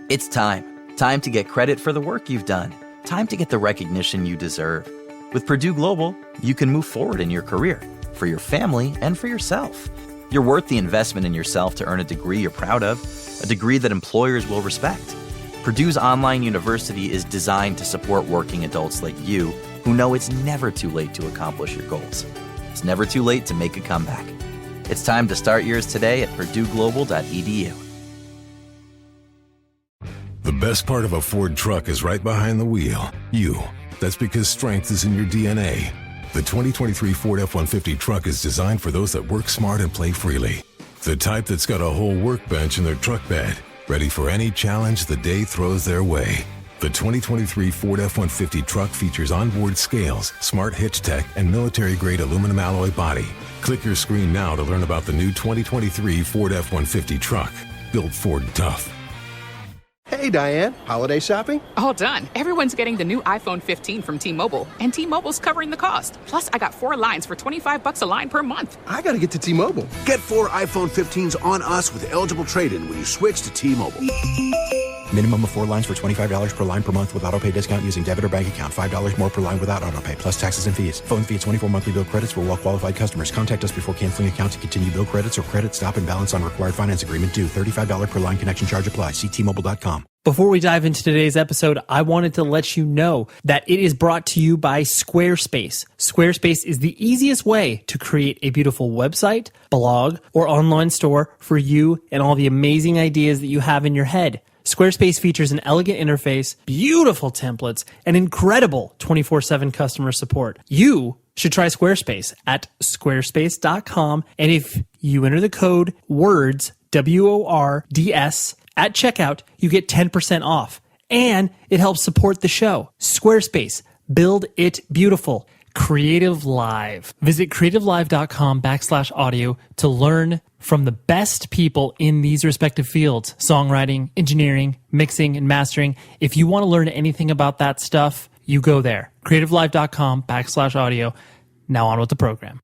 It's time. Time to get credit for the work you've done. Time to get the recognition you deserve. With Purdue Global, you can move forward in your career, for your family, and for yourself. You're worth the investment in yourself to earn a degree you're proud of, a degree that employers will respect. Purdue's online university is designed to support working adults like you who know it's never too late to accomplish your goals. It's never too late to make a comeback. It's time to start yours today at purdueglobal.edu. The best part of a Ford truck is right behind the wheel. You. That's because strength is in your DNA. The 2023 Ford F-150 truck is designed for those that work smart and play freely. The type that's got a whole workbench in their truck bed, ready for any challenge the day throws their way. The 2023 Ford F-150 truck features onboard scales, smart hitch tech, and military-grade aluminum alloy body. Click your screen now to learn about the new 2023 Ford F-150 truck. Built Ford tough. Hey, Diane. Holiday shopping? All done. Everyone's getting the new iPhone 15 from T-Mobile, and T-Mobile's covering the cost. Plus, I got 4 lines for $25 a line per month. I got to get to T-Mobile. Get 4 iPhone 15s on us with eligible trade-in when you switch to T-Mobile. Minimum of 4 lines for $25 per line per month with autopay discount using debit or bank account. $5 more per line without autopay, plus taxes and fees. Phone fee at 24 monthly bill credits for well-qualified customers. Contact us before canceling account to continue bill credits or credit stop and balance on required finance agreement due. $35 per line connection charge apply. See T-Mobile.com. Before we dive into today's episode, I wanted to let you know that it is brought to you by Squarespace. Squarespace is the easiest way to create a beautiful website, blog, or online store for you and all the amazing ideas that you have in your head. Squarespace features an elegant interface, beautiful templates, and incredible 24/7 customer support. You should try Squarespace at squarespace.com, and if you enter the code WORDS, WORDS, at checkout, you get 10% off, and it helps support the show. Squarespace, build it beautiful. Creative Live. Visit creativelive.com/audio to learn from the best people in these respective fields: songwriting, engineering, mixing, and mastering. If you want to learn anything about that stuff, you go there. creativelive.com/audio. Now on with the program.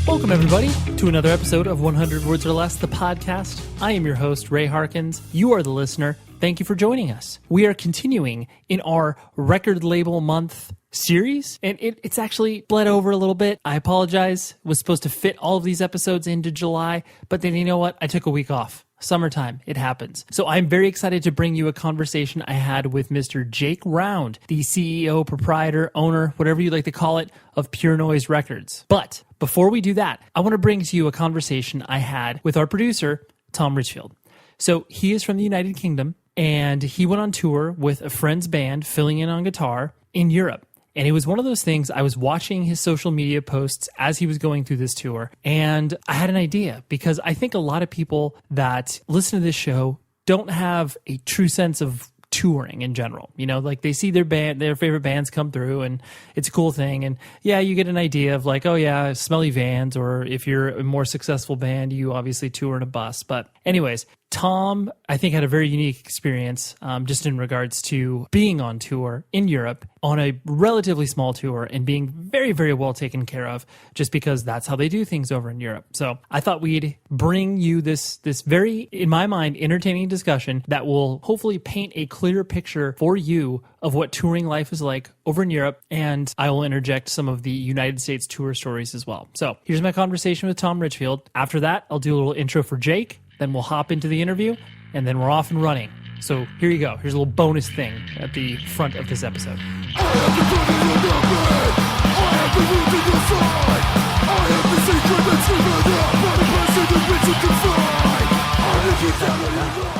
Welcome, everybody, to another episode of 100 Words or Less, the podcast. I am your host, Ray Harkins. You are the listener. Thank you for joining us. We are continuing in our record label month series, and it's actually bled over a little bit. I apologize. It was supposed to fit all of these episodes into July, but then you know what? I took a week off. Summertime, it happens. So I'm very excited to bring you a conversation I had with Mr. Jake Round, the CEO, proprietor, owner, whatever you like to call it, of Pure Noise Records. But before we do that, I want to bring to you a conversation I had with our producer, Tom Richfield. So he is from the United Kingdom, and he went on tour with a friend's band, filling in on guitar, in Europe. And it was one of those things, I was watching his social media posts as he was going through this tour, and I had an idea, because I think a lot of people that listen to this show don't have a true sense of touring in general. You know, like they see their favorite bands come through, and it's a cool thing. And yeah, you get an idea of like, oh yeah, smelly vans, or if you're a more successful band, you obviously tour in a bus. But anyways, Tom, I think, had a very unique experience just in regards to being on tour in Europe on a relatively small tour and being very, very well taken care of, just because that's how they do things over in Europe. So I thought we'd bring you this very, in my mind, entertaining discussion that will hopefully paint a clear picture for you of what touring life is like over in Europe, and I will interject some of the United States tour stories as well. So here's my conversation with Tom Richfield. After that, I'll do a little intro for Jake. Then we'll hop into the interview, and then we're off and running. So here you go. Here's a little bonus thing at the front of this episode.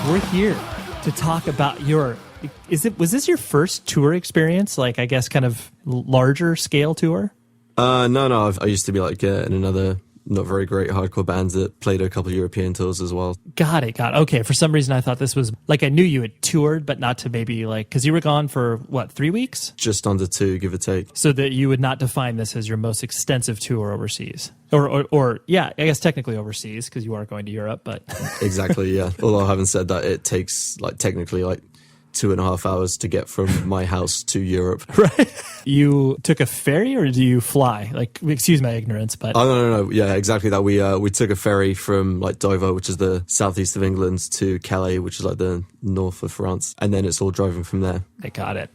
We're here to talk about was this your first tour experience? Like, I guess kind of larger scale tour? No. I used to be like in another not very great hardcore bands that played a couple of European tours as well. Got it. Okay. For some reason, I thought this was like, I knew you had toured, but not to maybe like, because you were gone for what, 3 weeks? Just under 2, give or take. So that you would not define this as your most extensive tour overseas? Or yeah, I guess technically overseas because you are going to Europe, but Exactly, yeah. Although having said that, it takes like technically like 2.5 hours to get from my house to Europe. Right. You took a ferry or do you fly? Like, excuse my ignorance, but Oh no. Yeah, exactly that. We took a ferry from like Dover, which is the southeast of England, to Calais, which is like the north of France, and then it's all driving from there. I got it.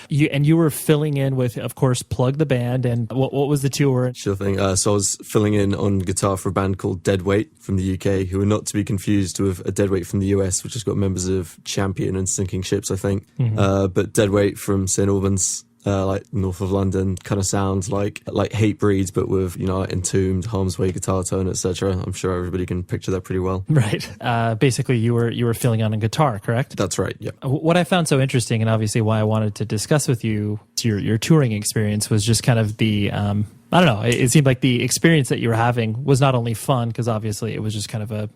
You were filling in with, of course, Plug the Band, and what was the tour? Sure thing. So I was filling in on guitar for a band called Deadweight from the UK, who are not to be confused with a Deadweight from the US, which has got members of Champion and Sinking Ships, I think. But Deadweight from St Albans, like north of London, kind of sounds like Hatebreed, but with, you know, like Entombed, Harm's Way guitar tone, etc. I'm sure everybody can picture that pretty well. Right. Basically, you were filling on guitar, correct? That's right. Yeah. What I found so interesting, and obviously why I wanted to discuss with you your touring experience, was just kind of the I don't know. It seemed like the experience that you were having was not only fun, because obviously it was just kind of a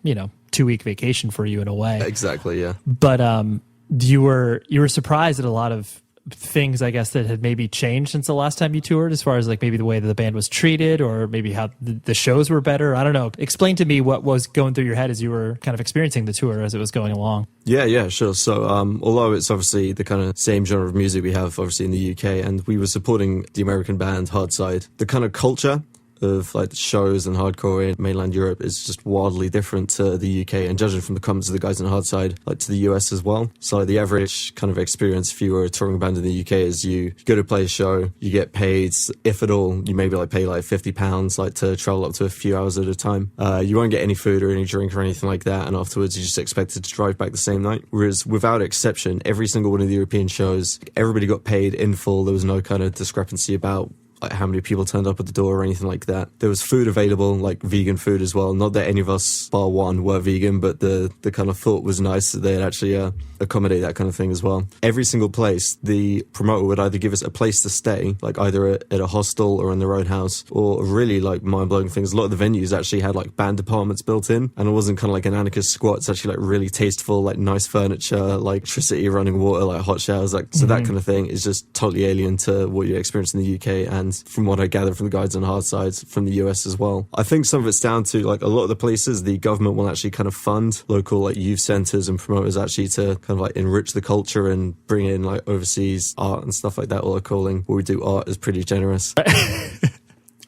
2-week vacation for you in a way. Exactly. Yeah. But you were surprised at a lot of things, I guess, that had maybe changed since the last time you toured, as far as like maybe the way that the band was treated, or maybe how the shows were better. I don't know. Explain to me what was going through your head as you were kind of experiencing the tour as it was going along. Yeah, sure. So, although it's obviously the kind of same genre of music we have obviously in the UK, and we were supporting the American band Hardside, the kind of culture of like shows and hardcore in mainland Europe is just wildly different to the UK, and judging from the comments of the guys in Hardside, like to the US as well. So the average kind of experience if you were a touring band in the UK is you go to play a show, you get paid, if at all, you maybe like pay like £50 like to travel up to a few hours at a time. You won't get any food or any drink or anything like that, and afterwards you're just expected to drive back the same night. Whereas without exception, every single one of the European shows, everybody got paid in full. There was no kind of discrepancy about like how many people turned up at the door or anything like that. There was food available, like vegan food as well. Not that any of us, bar one, were vegan, but the kind of thought was nice that they'd actually accommodate that kind of thing as well. Every single place, the promoter would either give us a place to stay, like either at a hostel or in their own house, or really like mind-blowing things. A lot of the venues actually had like band departments built in, and it wasn't kind of like an anarchist squat. It's actually like really tasteful, like nice furniture, like electricity, running water, like hot showers, like so that kind of thing is just totally alien to what you experience in the UK, and from what I gather from the guides on Hardsides from the US as well. I think some of it's down to like a lot of the places the government will actually kind of fund local like youth centers and promoters actually to kind of like enrich the culture and bring in like overseas art and stuff like that. All they're calling what we do art is pretty generous.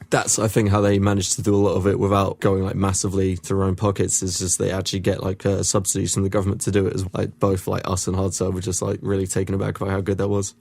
That's, I think, how they managed to do a lot of it without going like massively to their own pockets. Is just they actually get like subsidies from the government to do it. As like both like us and Hardside were just like really taken aback by how good that was.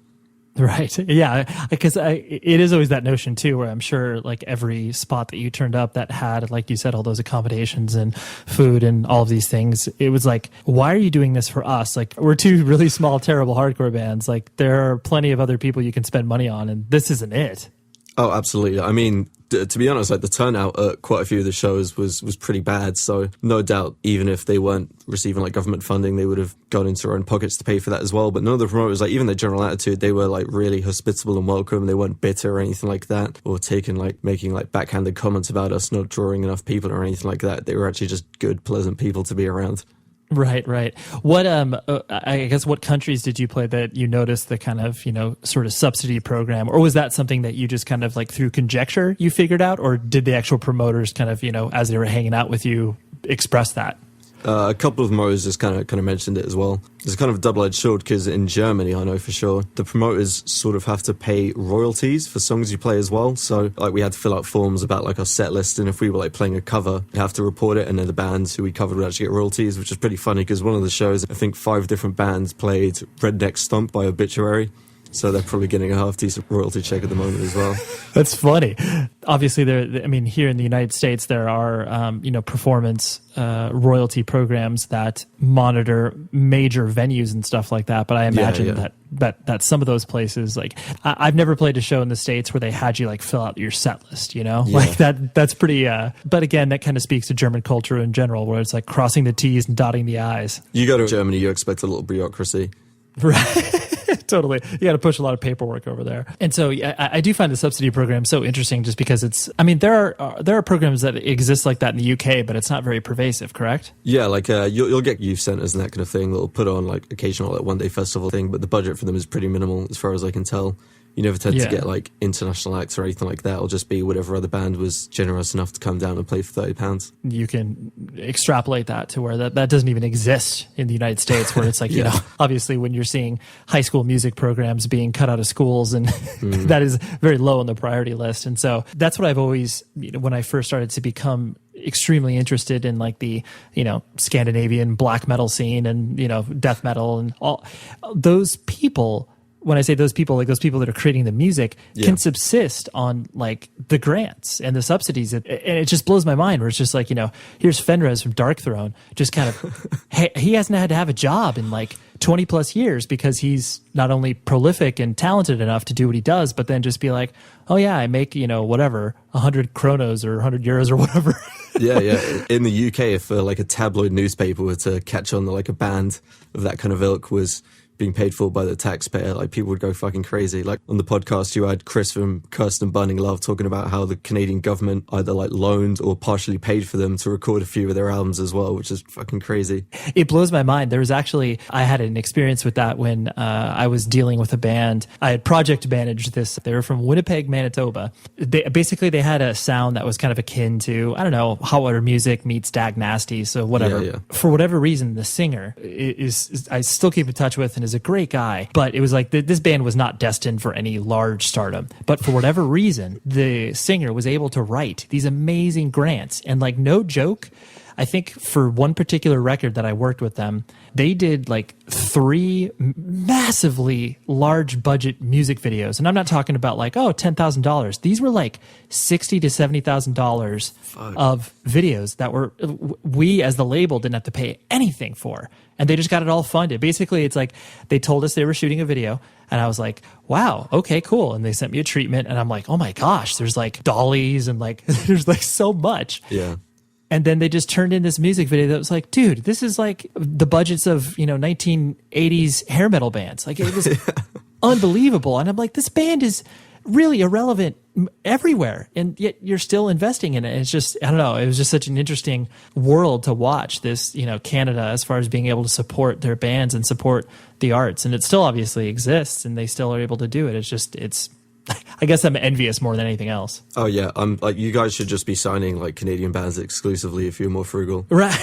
Right. Yeah. Because it is always that notion too, where I'm sure like every spot that you turned up that had, like you said, all those accommodations and food and all of these things, it was like, why are you doing this for us? Like, we're two really small, terrible hardcore bands. Like, there are plenty of other people you can spend money on, and this isn't it. Oh, absolutely. I mean, to be honest, like the turnout at quite a few of the shows was pretty bad. So no doubt, even if they weren't receiving like government funding, they would have gone into their own pockets to pay for that as well. But none of the promoters, like even their general attitude, they were like really hospitable and welcome. They weren't bitter or anything like that, or making like backhanded comments about us not drawing enough people or anything like that. They were actually just good, pleasant people to be around. Right. What I guess what countries did you play that you noticed the kind of, sort of subsidy program, or was that something that you just kind of like through conjecture you figured out, or did the actual promoters kind of, as they were hanging out with you, express that? A couple of promoters just kind of mentioned it as well. It's kind of a double-edged sword because in Germany, I know for sure, the promoters sort of have to pay royalties for songs you play as well. So like we had to fill out forms about like our set list, and if we were like playing a cover, you have to report it, and then the bands who we covered would actually get royalties, which is pretty funny because one of the shows, I think 5 different bands played Redneck Stomp by Obituary. So they're probably getting a half-decent royalty check at the moment as well. That's funny. Obviously, here in the United States, there are, performance royalty programs that monitor major venues and stuff like that. But I imagine that some of those places, like I've never played a show in the States where they had you like fill out your set list, like that's pretty. But again, that kind of speaks to German culture in general, where it's like crossing the T's and dotting the I's. You go to Germany, you expect a little bureaucracy. Right. Totally. You got to push a lot of paperwork over there. And so I do find the subsidy program so interesting just because there are programs that exist like that in the UK, but it's not very pervasive, correct? Yeah, like you'll get youth centres and that kind of thing that'll put on like occasional like one-day festival thing, but the budget for them is pretty minimal as far as I can tell. You never tend Yeah. to get like international acts or anything like that. It'll just be whatever other band was generous enough to come down and play for £30. You can extrapolate that to where that doesn't even exist in the United States, where it's like, you know, obviously when you're seeing high school music programs being cut out of schools, and that is very low on the priority list. And so that's what I've always, you know, when I first started to become extremely interested in like the, you know, Scandinavian black metal scene and, you know, death metal and all those people. When I say those people, like those people that are creating the music can subsist on like the grants and the subsidies. And it just blows my mind where it's just like, you know, here's Fenriz from Darkthrone, just kind of, he hasn't had to have a job in like 20 plus years because he's not only prolific and talented enough to do what he does, but then just be like, oh yeah, I make, you know, whatever, 100 kronos or 100 euros or whatever. Yeah. In the UK, if like a tabloid newspaper were to catch on that like a band of that kind of ilk was being paid for by the taxpayer, like people would go fucking crazy. Like on the podcast, you had Chris from Kirsten Bunning Love talking about how the Canadian government either like loaned or partially paid for them to record a few of their albums as well, which is fucking crazy. It blows my mind. There was actually, I had an experience with that when I was dealing with a band. I had project managed this. They were from Winnipeg, Manitoba. They had a sound that was kind of akin to, I don't know, Hot Water Music meets Dag Nasty. So whatever. Yeah. For whatever reason, the singer is I still keep in touch with and is a great guy, but it was like this band was not destined for any large stardom. But for whatever reason, the singer was able to write these amazing grants. And like, no joke, I think for one particular record that I worked with them, they did like 3 massively large budget music videos. And I'm not talking about like, oh, $10,000. These were like $60,000 to $70,000 of videos that were, we as the label didn't have to pay anything for. And they just got it all funded. Basically, it's like they told us they were shooting a video. And I was like, wow, okay, cool. And they sent me a treatment. And I'm like, oh my gosh, there's like dollies and like, there's like so much. Yeah. And then they just turned in this music video that was like, dude, this is like the budgets of, you know, 1980s hair metal bands. Like it was unbelievable. And I'm like, this band is really irrelevant everywhere. And yet you're still investing in it. It's just, I don't know. It was just such an interesting world to watch this, you know, Canada, as far as being able to support their bands and support the arts. And it still obviously exists and they still are able to do it. It's just, I guess I'm envious more than anything else. Oh yeah, I'm like, you guys should just be signing like Canadian bands exclusively if you're more frugal. Right.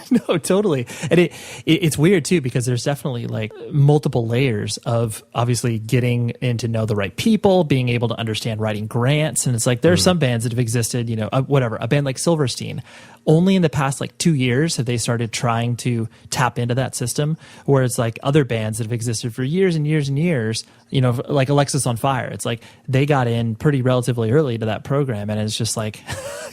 No, totally. And it's weird too, because there's definitely like multiple layers of obviously getting in to know the right people, being able to understand writing grants. And it's like, there are some bands that have existed, you know, whatever, a band like Silverstein, only in the past like 2 years have they started trying to tap into that system, where it's like other bands that have existed for years and years and years, you know, like Alexis on Fire. It's like they got in pretty relatively early to that program. And it's just like,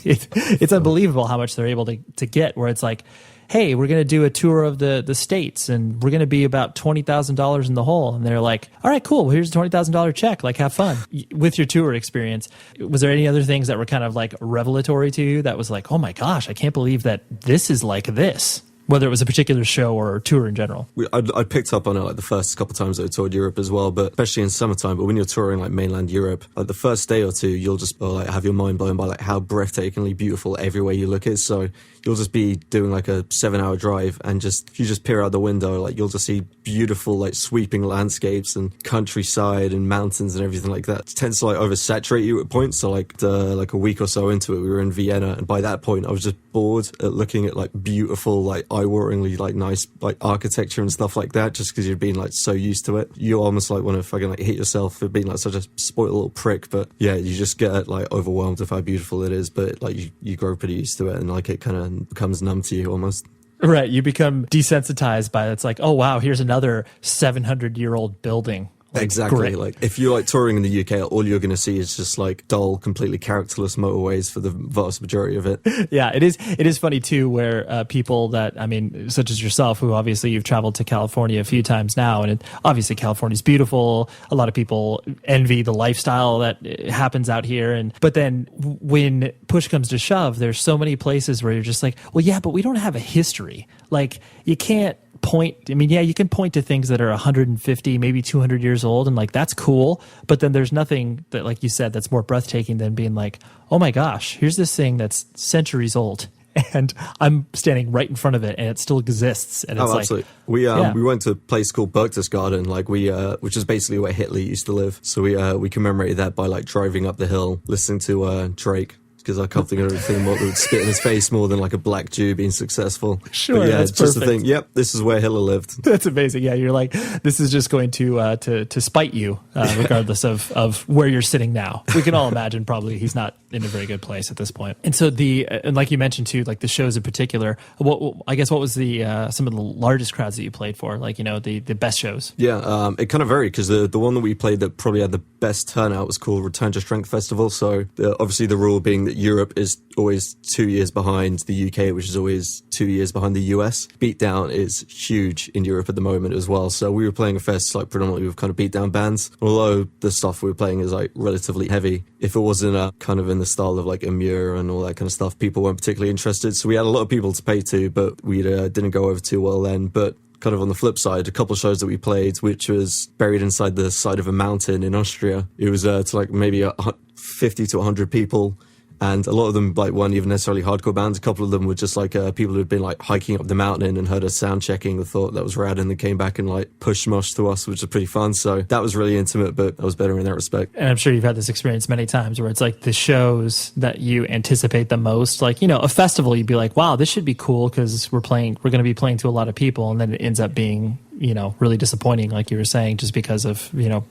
it's unbelievable how much they're able to get, where it's like, hey, we're going to do a tour of the States and we're going to be about $20,000 in the hole. And they're like, all right, cool. Well, here's a $20,000 check. Like, have fun with your tour experience. Was there any other things that were kind of like revelatory to you that was like, oh my gosh, I can't believe that this is like this? Whether it was a particular show or tour in general. I picked up on it like the first couple of times I toured Europe as well, but especially in summertime. But when you're touring like mainland Europe, like the first day or two, you'll just like have your mind blown by like how breathtakingly beautiful everywhere you look is. So you'll just be doing like a 7-hour drive, and just if you just peer out the window, like you'll just see beautiful like sweeping landscapes and countryside and mountains and everything like that. It tends to like oversaturate you at points. So like a week or so into it, we were in Vienna, and by that point I was just bored at looking at like beautiful, like eye-wateringly like nice like architecture and stuff like that, just because you've been like so used to it. You almost like want to fucking like hit yourself for being like such a spoiled little prick. But yeah, you just get like overwhelmed with how beautiful it is, but like you grow pretty used to it, and like it kind of becomes numb to you almost. Right, you become desensitized by it. It's like, oh wow, here's another 700-year-old building. Like, exactly. great. Like if you're like touring in the UK, all you're going to see is just like dull, completely characterless motorways for the vast majority of it. Yeah, it is funny too, where people that, I mean, such as yourself, who obviously you've traveled to California a few times now, and obviously California's beautiful. A lot of people envy the lifestyle that happens out here, but then when push comes to shove, there's so many places where you're just like, well, yeah, but we don't have a history. Like you can't point. I mean, yeah, you can point to things that are 150, maybe 200 years old, and like that's cool. But then there's nothing that, like you said, that's more breathtaking than being like, oh my gosh, here's this thing that's centuries old, and I'm standing right in front of it, and it still exists. And it's absolutely. We went to a place called Berchtesgaden, which is basically where Hitler used to live. So we commemorated that by like driving up the hill, listening to Drake. Because I can't think of anything that would spit in his face more than like a black Jew being successful. Sure, but yeah, that's it's just perfect. the thing. Yep, this is where Hitler lived. That's amazing. Yeah, you're like, this is just going to spite you, regardless of where you're sitting now. We can all imagine probably he's not in a very good place at this point. And so and like you mentioned too, like the shows in particular. What was the some of the largest crowds that you played for? Like the best shows. Yeah, it kind of varied because the one that we played that probably had the best turnout was called Return to Strength Festival. So obviously the rule being that Europe is always 2 years behind the UK, which is always 2 years behind the US. Beatdown is huge in Europe at the moment as well. So we were playing a fest like predominantly with kind of beatdown bands. Although the stuff we were playing is like relatively heavy. If it wasn't kind of in the style of like Amur and all that kind of stuff, people weren't particularly interested. So we had a lot of people to pay to, but we didn't go over too well then. But kind of on the flip side, a couple of shows that we played, which was buried inside the side of a mountain in Austria. It was to like maybe 50 to 100 people. And a lot of them like weren't even necessarily hardcore bands. A couple of them were just like people who'd been like hiking up the mountain and heard us sound checking and thought that was rad, and they came back and like push mosh to us, which was pretty fun. So that was really intimate, but that was better in that respect. And I'm sure you've had this experience many times where it's like the shows that you anticipate the most, like, a festival, you'd be like, wow, this should be cool because we're going to be playing to a lot of people. And then it ends up being, really disappointing, like you were saying, just because of,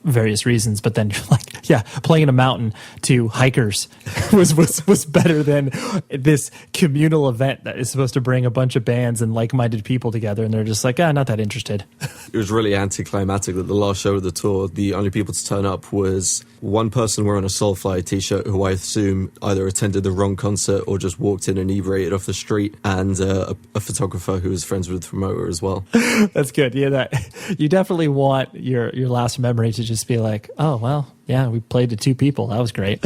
various reasons. But then you're like, yeah, playing in a mountain to hikers was better than this communal event that is supposed to bring a bunch of bands and like-minded people together. And they're just like, not that interested. It was really anticlimactic that the last show of the tour, the only people to turn up was one person wearing a Soulfly t-shirt who I assume either attended the wrong concert or just walked in inebriated off the street, and a photographer who was friends with the promoter as well. That's good. Yeah, that you definitely want your last memory to just be like, oh, well, yeah, we played to 2 people. That was great.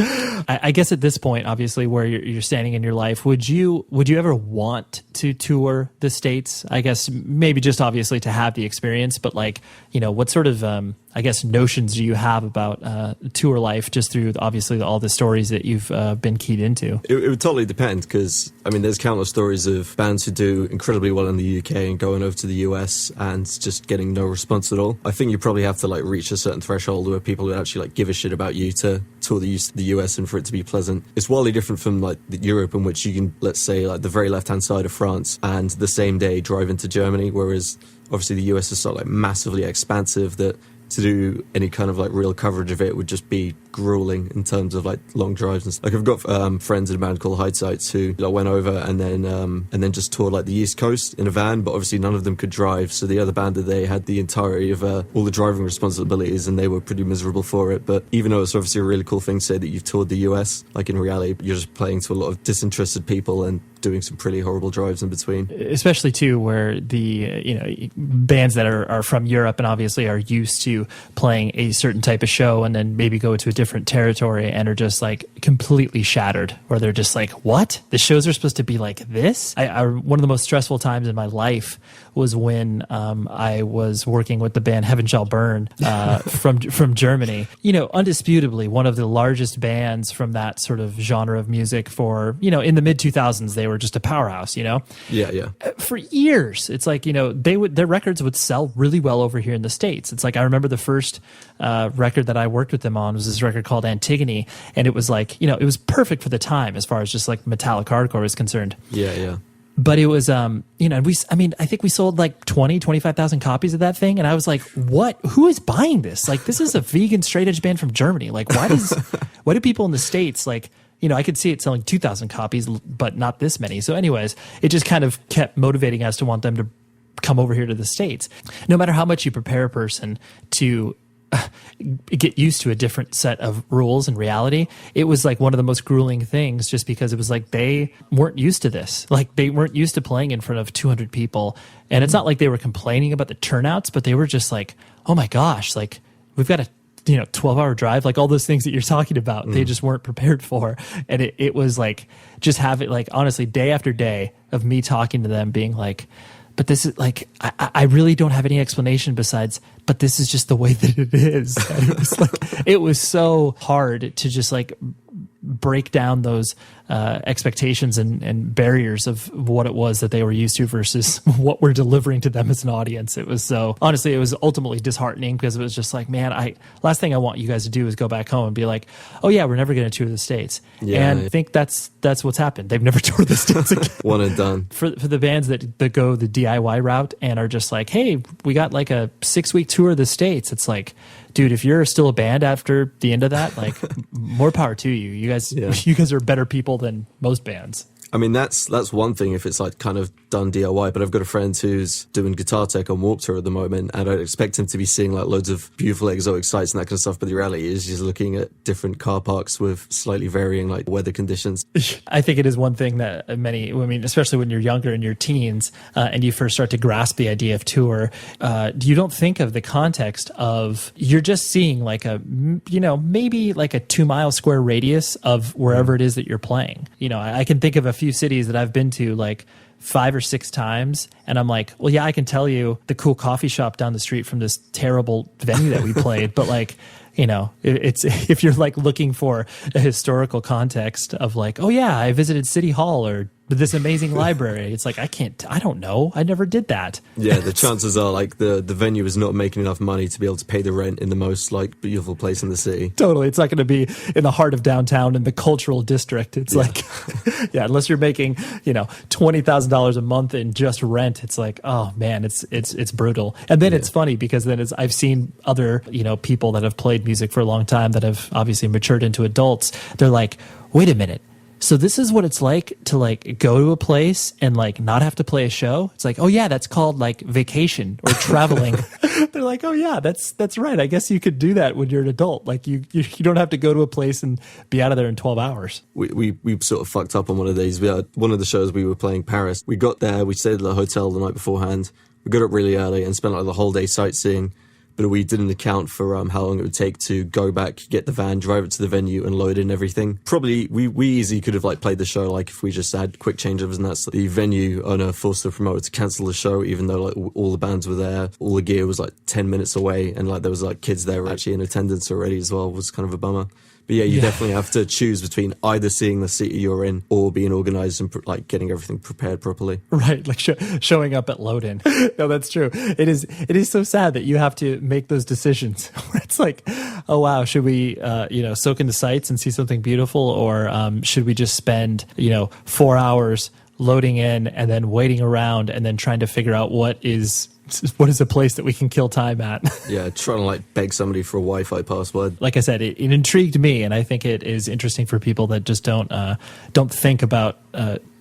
I guess at this point, obviously, where you're standing in your life, would you ever want to tour the States? I guess maybe just obviously to have the experience, but like, what sort of, notions do you have about tour life just through obviously all the stories that you've been keyed into? It would totally depend because, there's countless stories of bands who do incredibly well in the UK and going over to the US and just getting no response at all. I think you probably have to like reach a certain threshold where people would actually like give a shit about you to tour the US and for it to be pleasant. It's wildly different from like Europe, in which you can, let's say, like the very left-hand side of France and the same day drive into Germany, whereas obviously the US is sort of like massively expansive that to do any kind of like real coverage of it would just be grueling in terms of like long drives and stuff. Like I've got friends in a band called Hindsights who like, went over and then just toured like the East Coast in a van, but obviously none of them could drive, so the other band that they had the entirety of all the driving responsibilities, and they were pretty miserable for it. But even though it's obviously a really cool thing to say that you've toured the US, like in reality you're just playing to a lot of disinterested people and doing some pretty horrible drives in between. Especially too where the bands that are from Europe and obviously are used to playing a certain type of show and then maybe go to a different territory and are just like completely shattered, where they're just like, what? The shows are supposed to be like this? One of the most stressful times in my life was when I was working with the band Heaven Shall Burn from Germany. Undisputably one of the largest bands from that sort of genre of music for, in the mid 2000s, they were just a powerhouse, Yeah. For years. It's like, their records would sell really well over here in the States. It's like, I remember the first record that I worked with them on was this record called Antigone. And it was like, it was perfect for the time as far as just like metallic hardcore is concerned. Yeah. But it was, I think we sold like 25,000 copies of that thing. And I was like, what? Who is buying this? Like, this is a vegan straight edge band from Germany. Like, why do people in the States, like, I could see it selling 2,000 copies, but not this many. So anyways, it just kind of kept motivating us to want them to come over here to the States. No matter how much you prepare a person to get used to a different set of rules and reality, it was like one of the most grueling things, just because it was like they weren't used to this. Like they weren't used to playing in front of 200 people. And it's not like they were complaining about the turnouts, but they were just like, oh my gosh, like we've got a 12-hour drive, like all those things that you're talking about, they just weren't prepared for. And it was like, just have it like, honestly, day after day of me talking to them being like, but this is like, I really don't have any explanation besides, but this is just the way that it is. And it was like, it was so hard to just like break down those expectations and barriers of what it was that they were used to versus what we're delivering to them as an audience. It was honestly, it was ultimately disheartening because it was just like, man, last thing I want you guys to do is go back home and be like, oh yeah, we're never going to tour the States. Yeah, and I think that's what's happened. They've never toured the States again. One and done. For the bands that go the DIY route and are just like, hey, we got like a 6-week tour of the States. It's like, dude, if you're still a band after the end of that, like, more power to you. You guys are better people than most bands. I mean, that's one thing if it's like kind of done DIY, but I've got a friend who's doing guitar tech on Warped Tour at the moment, and I'd expect him to be seeing like loads of beautiful exotic sights and that kind of stuff, but the reality is he's looking at different car parks with slightly varying like weather conditions. I think it is one thing that especially when you're younger in your teens and you first start to grasp the idea of tour, you don't think of the context of you're just seeing like maybe like a 2-mile square radius of wherever it is that you're playing. I can think of a few cities that I've been to like 5 or 6 times, and I'm like, well, yeah, I can tell you the cool coffee shop down the street from this terrible venue that we played, but like, it's if you're like looking for a historical context of like, oh yeah, I visited City Hall or this amazing library. It's like, I don't know. I never did that. Yeah, the chances are like the venue is not making enough money to be able to pay the rent in the most like beautiful place in the city. Totally. It's not going to be in the heart of downtown in the cultural district. It's like, yeah, unless you're making, $20,000 a month in just rent, it's like, oh man, it's brutal. And then it's funny because then I've seen other, people that have played music for a long time that have obviously matured into adults. They're like, wait a minute. So this is what it's like to like go to a place and like not have to play a show. It's like, oh yeah, that's called like vacation or traveling. They're like, oh yeah, that's right. I guess you could do that when you're an adult. Like you don't have to go to a place and be out of there in 12 hours. We sort of fucked up on one of these. We had one of the shows we were playing Paris. We got there, we stayed at the hotel the night beforehand. We got up really early and spent like the whole day sightseeing. But we didn't account for how long it would take to go back, get the van, drive it to the venue, and load in everything. Probably we easily could have like played the show like if we just had quick changeovers, and that's the venue owner forced the promoter to cancel the show, even though like all the bands were there, all the gear was like 10 minutes away, and like there was like kids there actually in attendance already as well. It was kind of a bummer. But yeah, you definitely have to choose between either seeing the city you're in or being organized and like getting everything prepared properly. Right, like showing up at load-in. No, that's true. It is so sad that you have to make those decisions. It's like, oh wow, should we soak in the sights and see something beautiful, or should we just spend 4 hours loading in and then waiting around and then trying to figure out what is a place that we can kill time at. Yeah, trying to like beg somebody for a Wi-Fi password. Like I said, it intrigued me, and I think it is interesting for people that just don't think about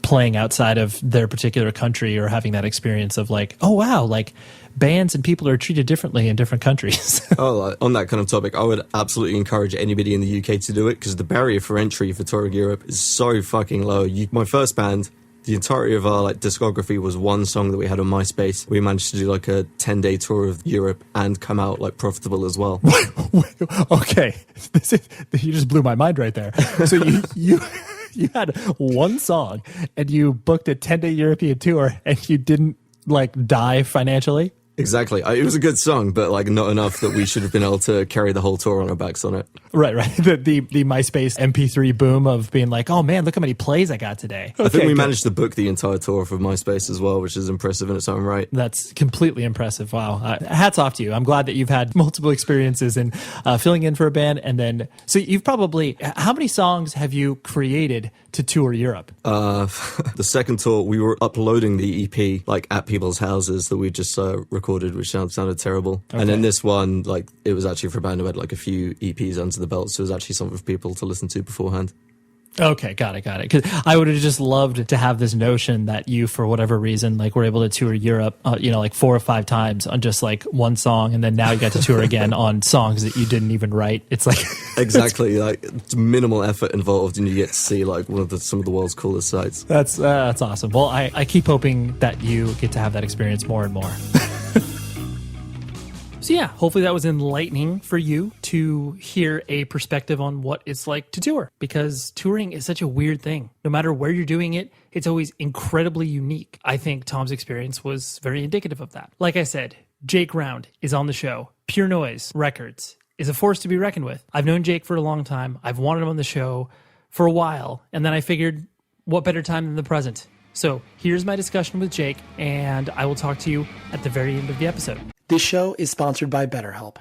playing outside of their particular country or having that experience of like, oh wow, like bands and people are treated differently in different countries. On that kind of topic, I would absolutely encourage anybody in the UK to do it, because the barrier for entry for touring Europe is so fucking low. My first band, the entirety of our like discography was one song that we had on MySpace. We managed to do like a 10-day tour of Europe and come out like profitable as well. Okay, you just blew my mind right there. So you had one song and you booked a 10-day European tour and you didn't like die financially? Exactly. It was a good song, but like not enough that we should have been able to carry the whole tour on our backs on it. Right. The MySpace MP3 boom of being like, oh man, look how many plays I got today. I think we managed to book the entire tour for MySpace as well, which is impressive in its own right. That's completely impressive. Wow. Hats off to you. I'm glad that you've had multiple experiences in filling in for a band. And then, so you've probably, how many songs have you created to tour Europe? The second tour, we were uploading the EP like at people's houses that we just recorded, which sounded terrible. Okay. And then this one, like, it was actually for a band who had like a few EPs under the belt, so it was actually something for people to listen to beforehand. Okay, got it. Because I would have just loved to have this notion that you, for whatever reason, like were able to tour Europe, like 4 or 5 times on just like one song, and then now you got to tour again on songs that you didn't even write. It's like exactly like minimal effort involved, and you get to see like some of the world's coolest sights. That's awesome. Well, I keep hoping that you get to have that experience more and more. So yeah, hopefully that was enlightening for you to hear a perspective on what it's like to tour, because touring is such a weird thing. No matter where you're doing it, it's always incredibly unique. I think Tom's experience was very indicative of that. Like I said, Jake Round is on the show. Pure Noise Records is a force to be reckoned with. I've known Jake for a long time. I've wanted him on the show for a while, and then I figured, what better time than the present? So here's my discussion with Jake, and I will talk to you at the very end of the episode. This show is sponsored by BetterHelp.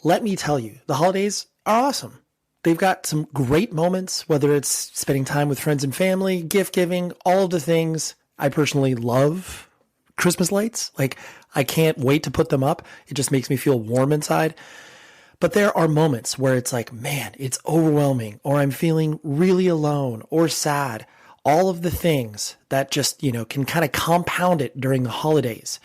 Let me tell you, the holidays are awesome. They've got some great moments, whether it's spending time with friends and family, gift giving, all of the things. I personally love Christmas lights. Like, I can't wait to put them up. It just makes me feel warm inside. But there are moments where it's like, man, it's overwhelming, or I'm feeling really alone or sad. All of the things that just, can kind of compound it during the holidays.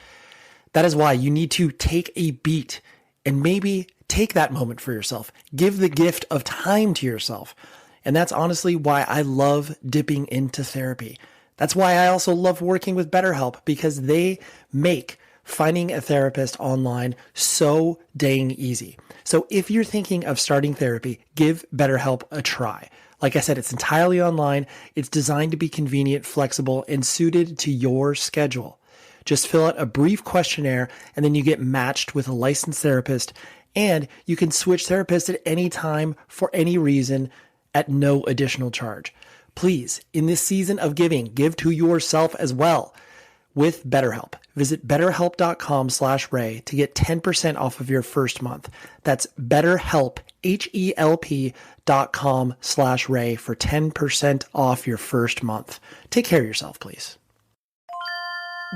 That is why you need to take a beat and maybe take that moment for yourself. Give the gift of time to yourself. And that's honestly why I love dipping into therapy. That's why I also love working with BetterHelp, because they make finding a therapist online so dang easy. So if you're thinking of starting therapy, give BetterHelp a try. Like I said, it's entirely online. It's designed to be convenient, flexible, and suited to your schedule. Just fill out a brief questionnaire, and then you get matched with a licensed therapist, and you can switch therapists at any time for any reason at no additional charge. Please, in this season of giving, give to yourself as well with BetterHelp. Visit betterhelp.com/Ray to get 10% off of your first month. That's BetterHelp, HELP.com/Ray for 10% off your first month. Take care of yourself, please.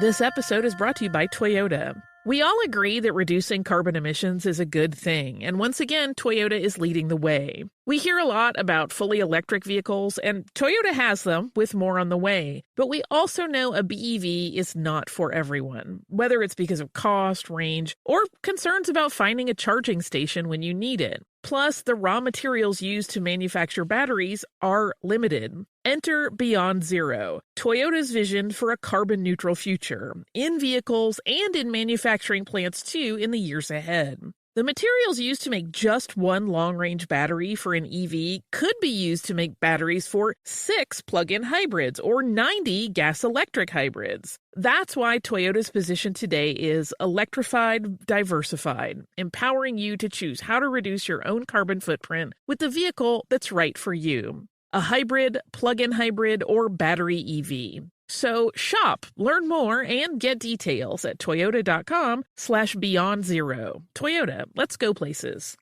This episode is brought to you by Toyota. We all agree that reducing carbon emissions is a good thing, and once again, Toyota is leading the way. We hear a lot about fully electric vehicles, and Toyota has them, with more on the way. But we also know a BEV is not for everyone, whether it's because of cost, range, or concerns about finding a charging station when you need it. Plus, the raw materials used to manufacture batteries are limited. Enter Beyond Zero, Toyota's vision for a carbon-neutral future, in vehicles and in manufacturing plants too in the years ahead. The materials used to make just one long-range battery for an EV could be used to make batteries for 6 plug-in hybrids or 90 gas-electric hybrids. That's why Toyota's position today is electrified, diversified, empowering you to choose how to reduce your own carbon footprint with the vehicle that's right for you. A hybrid, plug-in hybrid, or battery EV. So shop, learn more, and get details at toyota.com/beyond zero. Toyota, let's go places.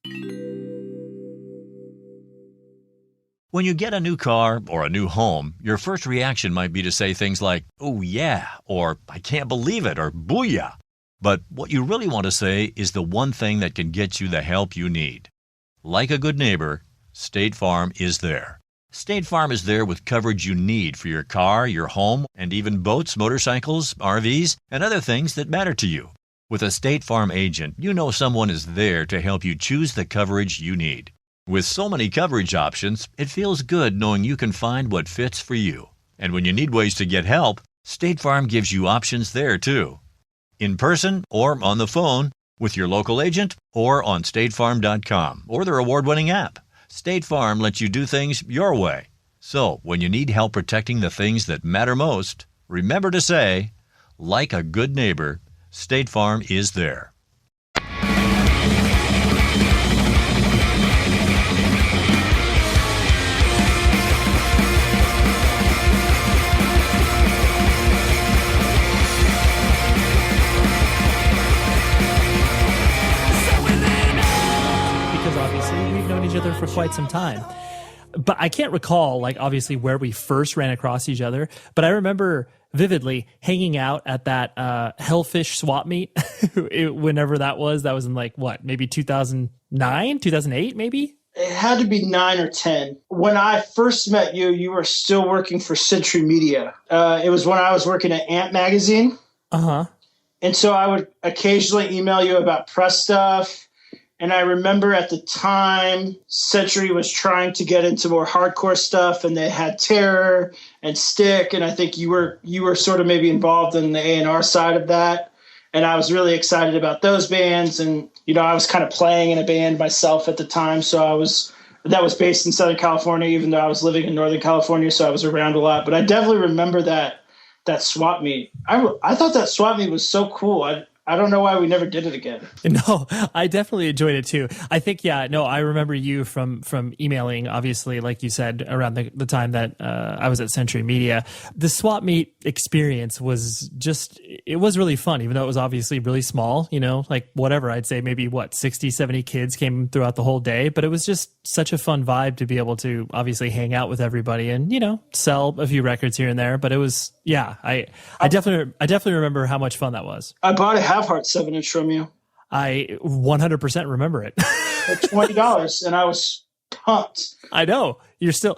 When you get a new car or a new home, your first reaction might be to say things like, "Oh yeah," or "I can't believe it," or "Booyah." But what you really want to say is the one thing that can get you the help you need. Like a good neighbor, State Farm is there. State Farm is there with coverage you need for your car, your home, and even boats, motorcycles, RVs, and other things that matter to you. With a State Farm agent, you know someone is there to help you choose the coverage you need. With so many coverage options, it feels good knowing you can find what fits for you. And when you need ways to get help, State Farm gives you options there too. In person or on the phone, with your local agent, or on statefarm.com, or their award-winning app. State Farm lets you do things your way. So, when you need help protecting the things that matter most, remember to say, like a good neighbor, State Farm is there. Other for quite some time, but I can't recall obviously where we first ran across each other, but I remember vividly hanging out at that Hellfish swap meet whenever that was in maybe 2009 2008 maybe. It had to be 9 or 10. When I first met you, you were still working for Century Media. It was when I was working at Ant Magazine. And so I would occasionally email you about press stuff. And I remember at the time, Century was trying to get into more hardcore stuff, and they had Terror and Stick, and I think you were sort of maybe involved in the A&R side of that. And I was really excited about those bands, and I was kind of playing in a band myself at the time, so that was based in Southern California, even though I was living in Northern California, so I was around a lot. But I definitely remember that swap meet. I thought that swap meet was so cool. I don't know why we never did it again. No, I definitely enjoyed it too. I think, I remember you from emailing, obviously, like you said, around the time that I was at Century Media. The swap meet experience was it was really fun, even though it was obviously really small, like whatever, I'd say maybe 60, 70 kids came throughout the whole day, but it was just such a fun vibe to be able to obviously hang out with everybody and, sell a few records here and there. But it was, I definitely remember how much fun that was. I bought a Have Heart 7-inch from you. I 100% remember it. For $20, and I was pumped. I know. You're still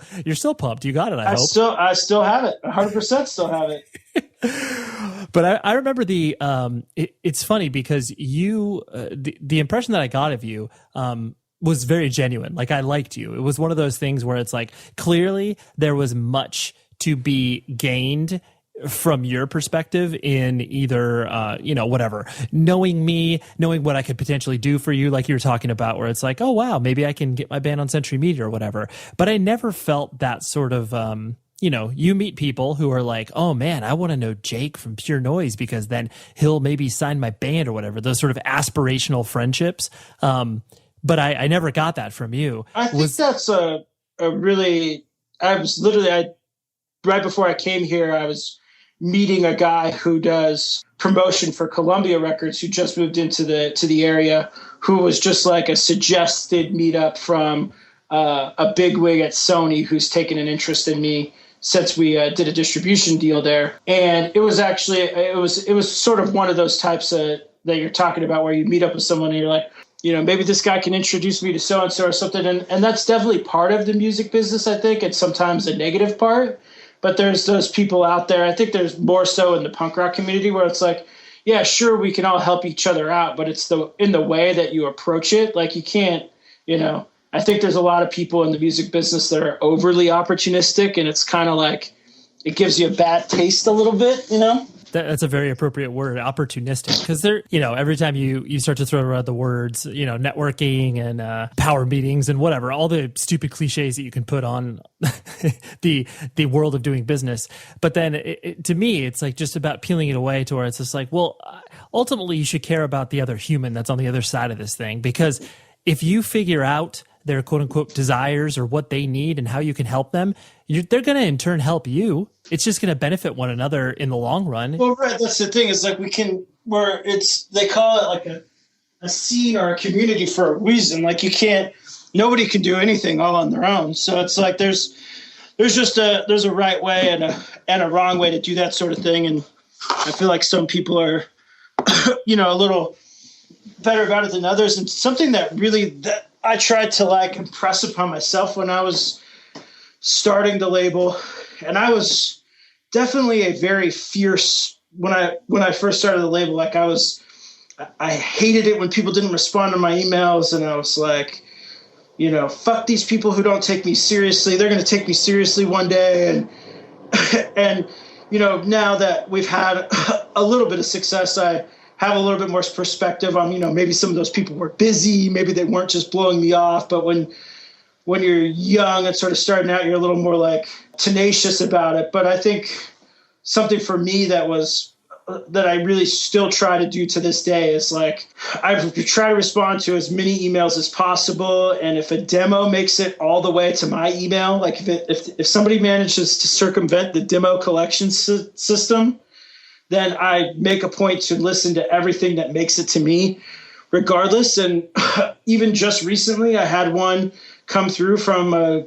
pumped. You got it, I hope. I still have it. 100% still have it. But I remember it's funny because you, the impression that I got of you, was very genuine. Like, I liked you. It was one of those things where it's like, clearly there was much to be gained from your perspective in either, whatever, knowing me, knowing what I could potentially do for you, like you were talking about, where it's like, oh, wow, maybe I can get my band on Century Media or whatever. But I never felt that sort of, you meet people who are like, oh man, I want to know Jake from Pure Noise because then he'll maybe sign my band or whatever, those sort of aspirational friendships. But I never got that from you. I think that's a really, right before I came here, I was meeting a guy who does promotion for Columbia Records, who just moved into the area, who was just like a suggested meetup from a bigwig at Sony who's taken an interest in me since we did a distribution deal there. And it was actually, it was sort of one of those types that you're talking about where you meet up with someone and you're like, maybe this guy can introduce me to so-and-so or something. And that's definitely part of the music business, I think. It's sometimes a negative part. But there's those people out there, I think there's more so in the punk rock community, where it's like, yeah, sure, we can all help each other out, but it's in the way that you approach it. Like, you can't, I think there's a lot of people in the music business that are overly opportunistic, and it's kind of like it gives you a bad taste a little bit, That's a very appropriate word, opportunistic, because every time you start to throw around the words, networking and power meetings and whatever, all the stupid cliches that you can put on the world of doing business. But then to me, it's like just about peeling it away to where it's just like, well, ultimately you should care about the other human that's on the other side of this thing, because if you figure out their quote unquote desires or what they need and how you can help them, they're going to in turn help you. It's just going to benefit one another in the long run. Well, right. That's the thing, is like they call it like a scene or a community for a reason. Like, nobody can do anything all on their own. So it's like, there's a right way and a wrong way to do that sort of thing. And I feel like some people are, a little better about it than others. And something that I tried to like impress upon myself when I was starting the label, and I was definitely a very fierce when I first started the label. Like, I hated it when people didn't respond to my emails, and I was like, fuck these people who don't take me seriously. They're going to take me seriously one day. And now that we've had a little bit of success, I have a little bit more perspective on, maybe some of those people were busy, maybe they weren't just blowing me off. But when you're young and sort of starting out, you're a little more like tenacious about it. But I think something for me that I really still try to do to this day is like, I try to respond to as many emails as possible. And if a demo makes it all the way to my email, like if somebody manages to circumvent the demo collection system, then I make a point to listen to everything that makes it to me regardless. And even just recently, I had one come through from a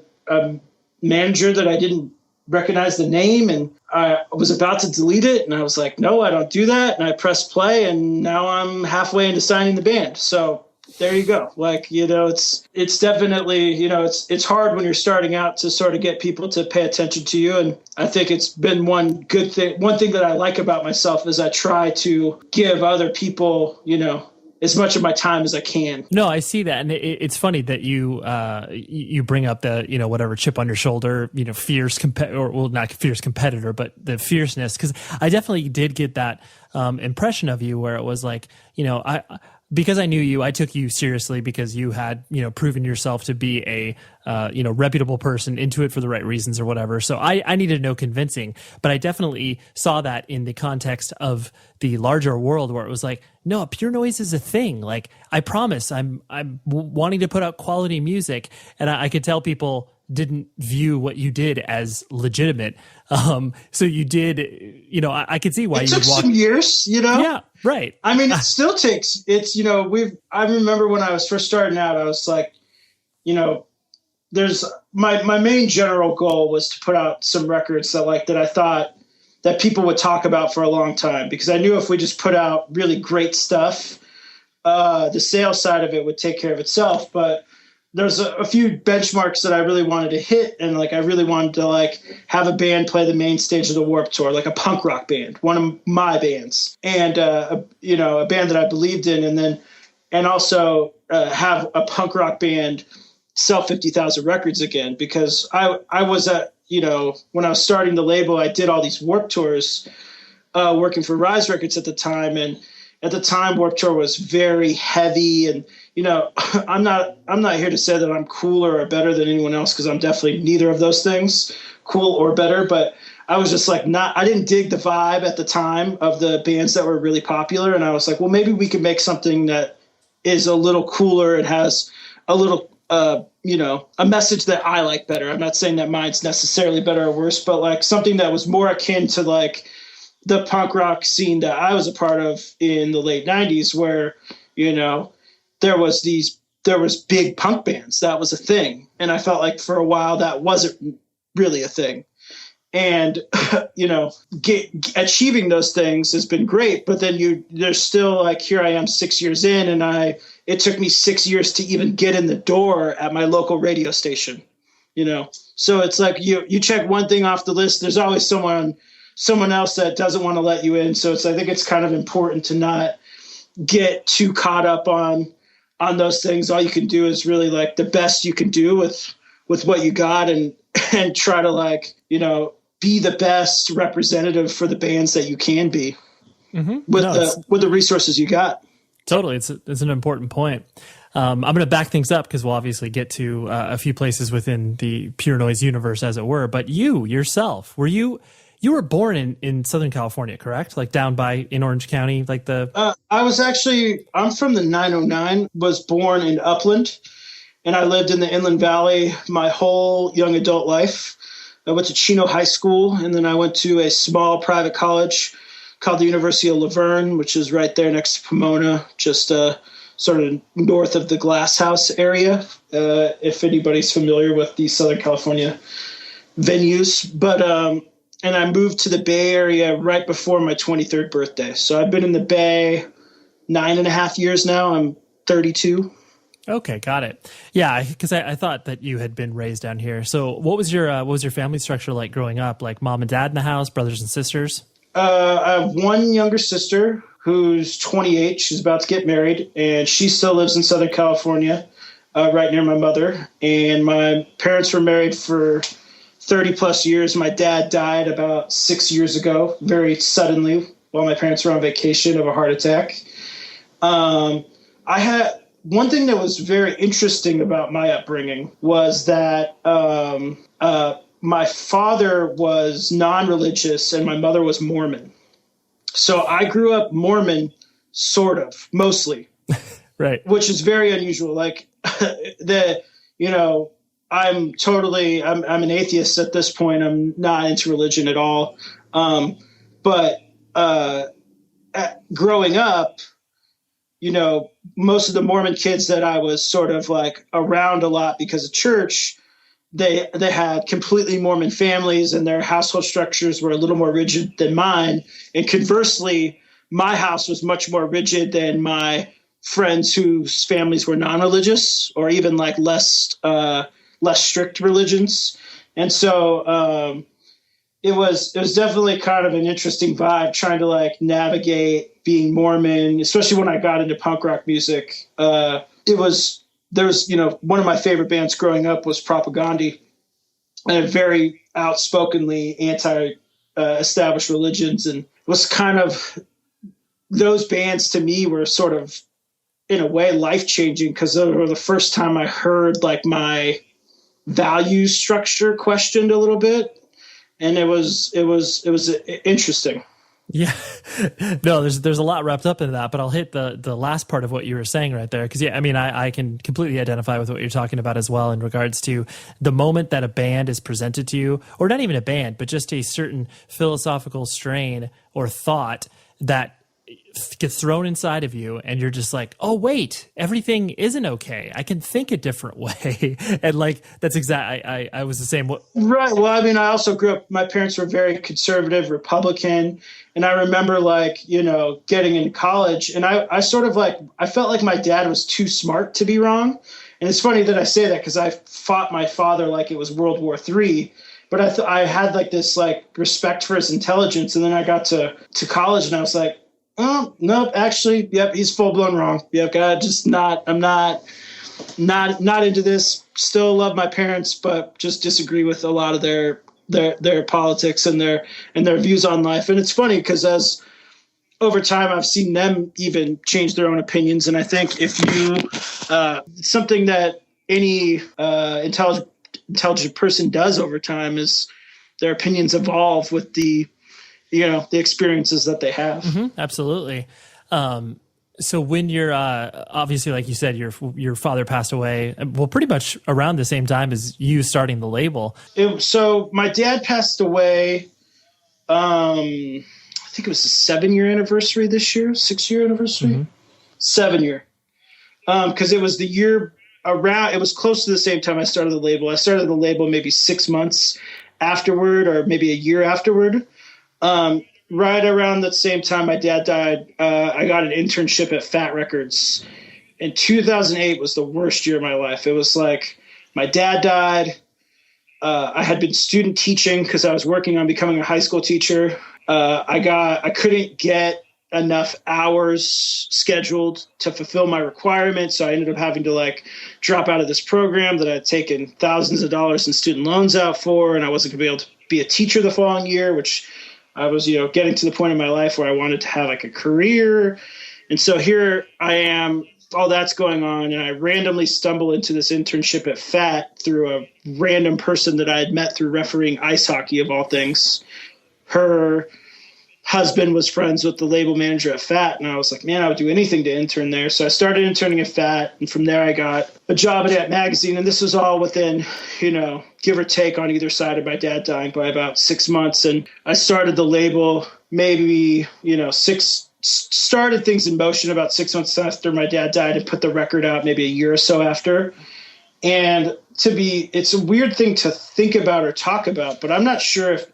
manager that I didn't recognize the name, and I was about to delete it, and I was like, no, I don't do that. And I pressed play, and now I'm halfway into signing the band. So there you go. Like, it's definitely, it's hard when you're starting out to sort of get people to pay attention to you. And I think it's been one thing that I like about myself is I try to give other people, as much of my time as I can. No, I see that. And it's funny that you bring up the, whatever chip on your shoulder, fierce not fierce competitor, but the fierceness. Cause I definitely did get that impression of you where it was like, because I knew you, I took you seriously because you had, proven yourself to be a, reputable person, into it for the right reasons or whatever. So I needed no convincing, but I definitely saw that in the context of the larger world where it was like, no, pure noise is a thing. Like, I promise I'm wanting to put out quality music. And I could tell people didn't view what you did as legitimate. So you did, I could see why it took some years, Yeah, right. I mean, it still takes, I remember when I was first starting out, I was like, there's my main general goal was to put out some records that I thought that people would talk about for a long time, because I knew if we just put out really great stuff, the sales side of it would take care of itself. But there's a few benchmarks that I really wanted to hit. And I really wanted to have a band play the main stage of the Warped Tour, like a punk rock band, one of my bands, and, a band that I believed in. And also have a punk rock band sell 50,000 records again, because I was at, when I was starting the label, I did all these Warped Tours, working for Rise Records at the time. And at the time, Warped Tour was very heavy, and I'm not here to say that I'm cooler or better than anyone else, because I'm definitely neither of those things, cool or better. But I was just I didn't dig the vibe at the time of the bands that were really popular, and I was like, well, maybe we could make something that is a little cooler and has a little, a message that I like better. I'm not saying that mine's necessarily better or worse, but something that was more akin to the punk rock scene that I was a part of in the late 90s, where, there was big punk bands. That was a thing. And I felt like for a while that wasn't really a thing. And, achieving those things has been great, but then there's still here I am 6 years in, and it took me 6 years to even get in the door at my local radio station, So it's you check one thing off the list, there's always someone else that doesn't want to let you in. So I think it's kind of important to not get too caught up on those things. All you can do is really the best you can do with what you got, and try to be the best representative for the bands that you can be, with the resources you got. Totally. It's an important point. I'm going to back things up because we'll obviously get to a few places within the Pure Noise universe, as it were. But you yourself, you were born in Southern California, correct? Down in Orange County, I'm from the 909, was born in Upland, and I lived in the Inland Valley my whole young adult life. I went to Chino High School, and then I went to a small private college called the University of Laverne, which is right there next to Pomona, just sort of north of the Glass House area, if anybody's familiar with the Southern California venues. But and I moved to the Bay Area right before my 23rd birthday. So I've been in the Bay 9.5 years now. I'm 32. Okay, got it. Yeah, because I thought that you had been raised down here. So what was your family structure like growing up? Like mom and dad in the house, brothers and sisters? I have one younger sister who's 28. She's about to get married, and she still lives in Southern California, right near my mother. And my parents were married for 30 plus years. My dad died about 6 years ago, very suddenly, while my parents were on vacation, of a heart attack. I had one thing that was very interesting about my upbringing was that my father was non-religious and my mother was Mormon. So I grew up Mormon, sort of, mostly. Right. Which is very unusual. I'm an atheist at this point. I'm not into religion at all. But growing up, most of the Mormon kids that I was sort of around a lot because of church, they had completely Mormon families, and their household structures were a little more rigid than mine. And conversely, my house was much more rigid than my friends whose families were non-religious or even less strict religions. And so it was definitely kind of an interesting vibe trying to navigate being Mormon, especially when I got into punk rock music. One of my favorite bands growing up was Propagandhi, and very outspokenly anti-established religions, and was kind of, those bands to me were sort of in a way life-changing, because it was the first time I heard like my value structure questioned a little bit. And it was interesting. Yeah, no, there's a lot wrapped up in that, but I'll hit the last part of what you were saying right there. Cause yeah, I mean, I can completely identify with what you're talking about as well in regards to the moment that a band is presented to you, or not even a band, but just a certain philosophical strain or thought that gets thrown inside of you, and you're just like, oh wait, everything isn't okay. I can think a different way. And like, that's exactly, I was the same. Right. Well, I mean, I also grew up, my parents were very conservative Republican. And I remember like, you know, getting into college, and I sort of like, I felt like my dad was too smart to be wrong. And it's funny that I say that, because I fought my father like it was World War III. But I had like this like respect for his intelligence. And then I got to college, and I was like, oh, nope, actually, yep, he's full blown wrong. Yep, God, I'm not into this. Still love my parents, but just disagree with a lot of their politics and their views on life. And it's funny, because as over time, I've seen them even change their own opinions. And I think if you, something that any intelligent person does over time is their opinions evolve with the experiences that they have. Mm-hmm, absolutely. So when you're obviously, like you said, your father passed away, well, pretty much around the same time as you starting the label. So my dad passed away. I think it was the 7-year anniversary this year, 6-year anniversary, mm-hmm. 7 year. Because it was the year around. It was close to the same time I started the label. I started the label maybe 6 months afterward, or maybe a year afterward. Right around the same time my dad died, I got an internship at Fat Records. And 2008 was the worst year of my life. It was like my dad died. I had been student teaching because I was working on becoming a high school teacher. I couldn't get enough hours scheduled to fulfill my requirements. So I ended up having to like drop out of this program that I had taken thousands of dollars in student loans out for. And I wasn't going to be able to be a teacher the following year, which I was, getting to the point in my life where I wanted to have like a career. And so here I am, all that's going on. And I randomly stumble into this internship at FAT through a random person that I had met through refereeing ice hockey, of all things. Her husband was friends with the label manager at FAT. And I was like, man, I would do anything to intern there. So I started interning at FAT. And from there I got a job at Magazine. And this was all within, give or take on either side of my dad dying by about 6 months. And I started the label maybe, started things in motion about 6 months after my dad died, and put the record out maybe a year or so after. And it's a weird thing to think about or talk about, but I'm not sure if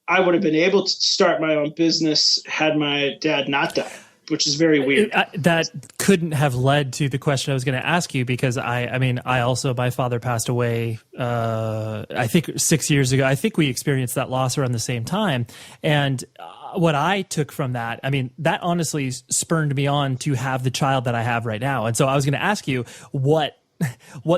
I would have been able to start my own business had my dad not died, which is very weird. That couldn't have led to the question I was going to ask you, because my father passed away, I think 6 years ago. I think we experienced that loss around the same time. And what I took from that, that honestly spurned me on to have the child that I have right now. And so I was going to ask you, what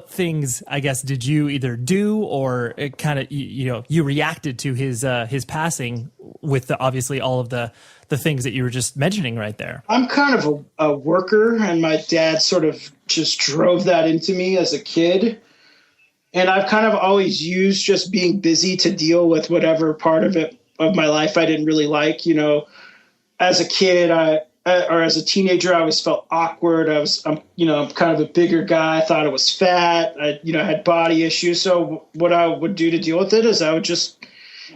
things, I guess, did you either do or kind of, you reacted to his passing with obviously all of the things that you were just mentioning right there? I'm kind of a worker, and my dad sort of just drove that into me as a kid. And I've kind of always used just being busy to deal with whatever part of my life I didn't really like. As a kid, or as a teenager, I always felt awkward. I'm kind of a bigger guy. I thought I was fat. I had body issues. So what I would do to deal with it is I would just,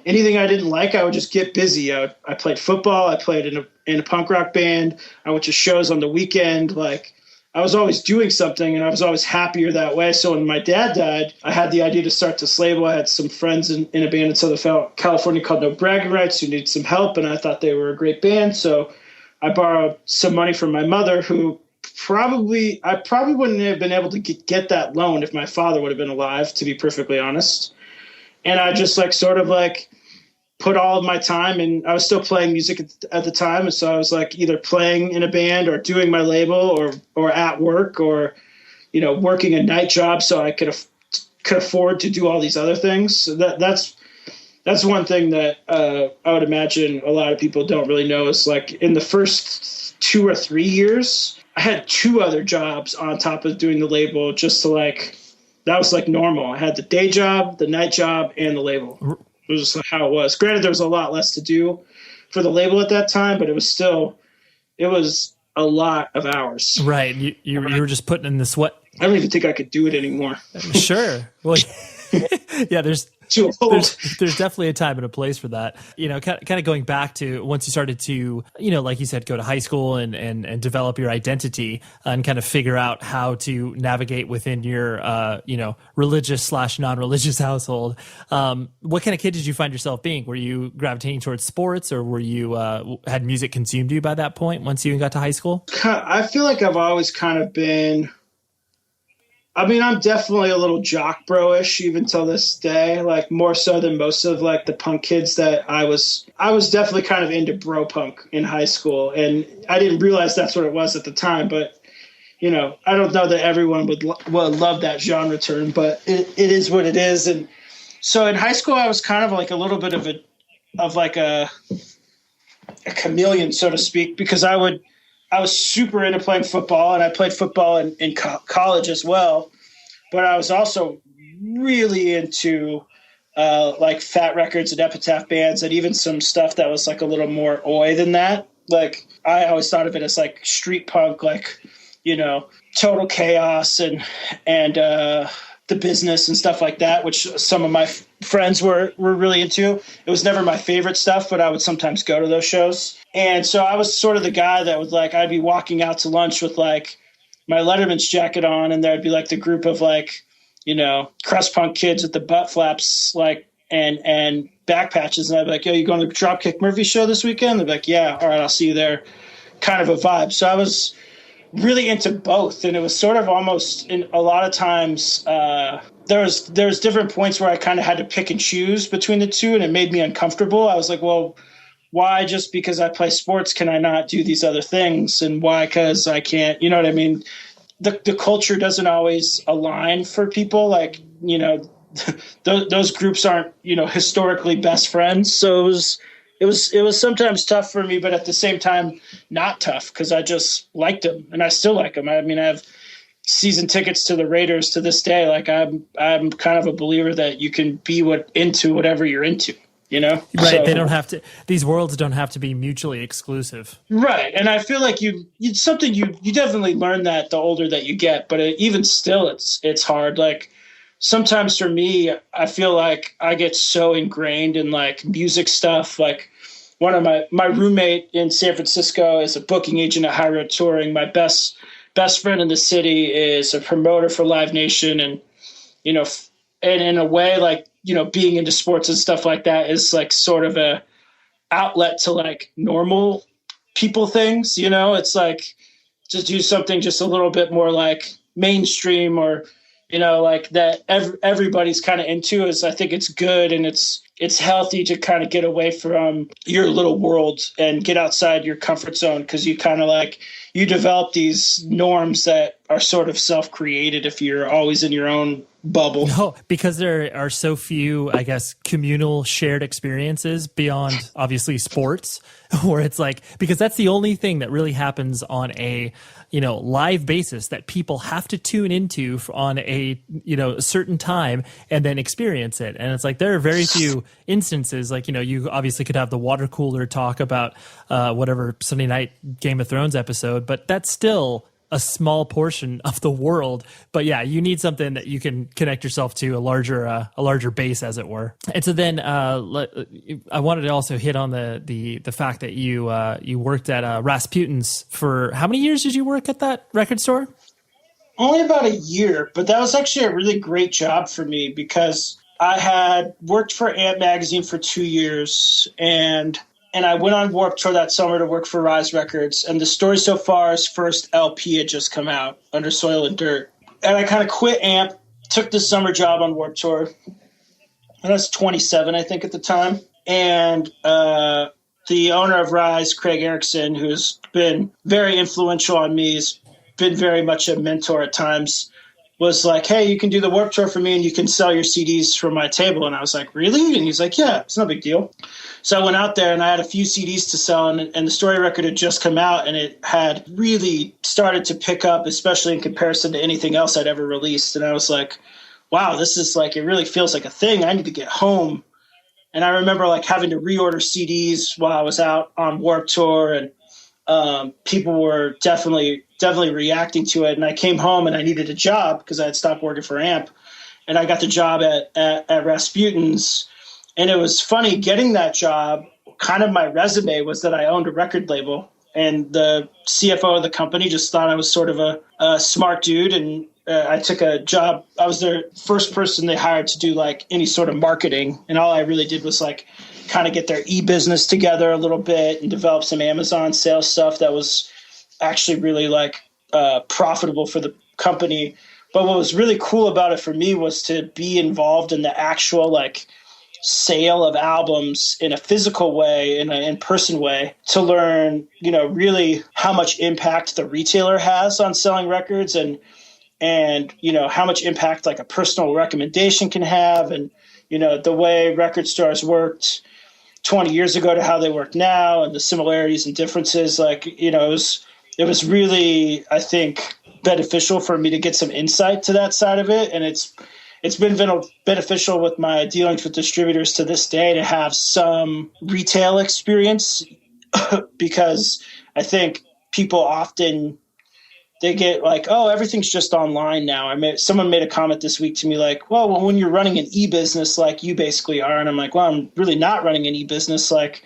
anything I didn't like, I would just get busy. I played football. I played in a punk rock band. I went to shows on the weekend. Like, I was always doing something, and I was always happier that way. So when my dad died, I had the idea to start this label. I had some friends in a band in Southern California called No Bragging Rights who needed some help, and I thought they were a great band. So I borrowed some money from my mother, who I probably wouldn't have been able to get that loan if my father would have been alive, to be perfectly honest. And I just put all of my time, and I was still playing music at the time. And so I was either playing in a band or doing my label or at work or, working a night job so I could afford to do all these other things. So that's one thing that I would imagine a lot of people don't really know is in the first 2 or 3 years, I had 2 other jobs on top of doing the label just to like, that was like normal. I had the day job, the night job, and the label. It was just how it was. Granted, there was a lot less to do for the label at that time, but it was a lot of hours. Right. You were just putting in the sweat. I don't even think I could do it anymore. Sure. Well, yeah, there's definitely a time and a place for that. You know, kind of going back to once you started to, you know, like you said, go to high school and develop your identity and kind of figure out how to navigate within your, you know, religious / non-religious household. What kind of kid did you find yourself being? Were you gravitating towards sports, or were you had music consumed you by that point once you got to high school? I feel like I've always kind of been, I mean, I'm definitely a little jock bro-ish even till this day, like more so than most of like the punk kids that I was definitely kind of into bro punk in high school. And I didn't realize that's what it was at the time, but you know, I don't know that everyone would love that genre term, but it is what it is. And so in high school, I was kind of like a little bit of a chameleon, so to speak, because I was super into playing football, and I played football in college as well. But I was also really into like Fat Records and Epitaph bands, and even some stuff that was like a little more oi than that. Like I always thought of it as like street punk, like, you know, Total Chaos and The Business and stuff like that, which some of my friends were really into. It was never my favorite stuff, but I would sometimes go to those shows. And so I was sort of the guy that would like, I'd be walking out to lunch with like my Letterman's jacket on, and there'd be like the group of like, you know, crust punk kids with the butt flaps, like, and back patches. And I'd be like, yo, you going to the Dropkick Murphy show this weekend? They'd be like, yeah, all right, I'll see you there. Kind of a vibe. So I was really into both. And it was sort of almost, in a lot of times, there was different points where I kind of had to pick and choose between the two, and it made me uncomfortable. I was like, well, why just because I play sports can I not do these other things? And why? Because I can't, you know what I mean? The culture doesn't always align for people. Like, you know, those groups aren't, you know, historically best friends. So it was sometimes tough for me, but at the same time, not tough, because I just liked them, and I still like them. I mean, I have season tickets to the Raiders to this day. Like I'm kind of a believer that you can be into whatever you're into. You know, right? So, they don't have to. These worlds don't have to be mutually exclusive, right? And I feel like you definitely learn that the older that you get. But even still, it's hard. Like sometimes for me, I feel like I get so ingrained in like music stuff. Like one of my roommate in San Francisco is a booking agent at High Road Touring. My best friend in the city is a promoter for Live Nation, and you know, and in a way, like, you know, being into sports and stuff like that is like sort of a outlet to like normal people things, you know. It's like to do something just a little bit more like mainstream, or, you know, like that everybody's kind of into is, I think it's good, and it's healthy to kind of get away from your little world and get outside your comfort zone, because you kind of like, you develop these norms that are sort of self-created if you're always in your own bubble. No, because there are so few, I guess, communal shared experiences beyond obviously sports, where it's like, because that's the only thing that really happens on a, you know, live basis that people have to tune into on a, you know, a certain time and then experience it. And it's like, there are very few instances, like, you know, you obviously could have the water cooler talk about whatever Sunday night Game of Thrones episode, but that's still a small portion of the world. But yeah, you need something that you can connect yourself to, a larger base, as it were. And so then I wanted to also hit on the fact that you worked at Rasputin's for how many years did you work at that record store? Only about a year, but that was actually a really great job for me, because I had worked for Ant Magazine for 2 years, and I went on Warped Tour that summer to work for Rise Records. And the Story So Far's first LP had just come out, Under Soil and Dirt. And I kind of quit Amp, took the summer job on Warped Tour. And I was 27, I think, at the time. And the owner of Rise, Craig Erickson, who's been very influential on me, has been very much a mentor at times, was like, hey, you can do the Warped Tour for me and you can sell your CDs from my table. And I was like, really? And he's like, yeah, it's no big deal. So I went out there and I had a few CDs to sell, and the Story record had just come out, and it had really started to pick up, especially in comparison to anything else I'd ever released. And I was like, wow, this is like, it really feels like a thing. I need to get home. And I remember like having to reorder CDs while I was out on Warped Tour, and people were definitely reacting to it. And I came home and I needed a job because I had stopped working for AMP, and I got the job at Rasputin's. And it was funny getting that job. Kind of my resume was that I owned a record label, and the CFO of the company just thought I was sort of a smart dude. And I took a job. I was their first person they hired to do like any sort of marketing. And all I really did was like kind of get their e-business together a little bit and develop some Amazon sales stuff that was actually really like profitable for the company. But what was really cool about it for me was to be involved in the actual like sale of albums in a physical way, in an in-person way, to learn, you know, really how much impact the retailer has on selling records, and you know, how much impact like a personal recommendation can have, and you know, the way record stores worked 20 years ago to how they work now, and the similarities and differences. Like, you know, it was really, I think, beneficial for me to get some insight to that side of it. And it's been beneficial with my dealings with distributors to this day to have some retail experience because I think people often, they get like, oh, everything's just online now. Someone made a comment this week to me like, well, when you're running an e-business like you basically are. And I'm like, well, I'm really not running an e-business. Like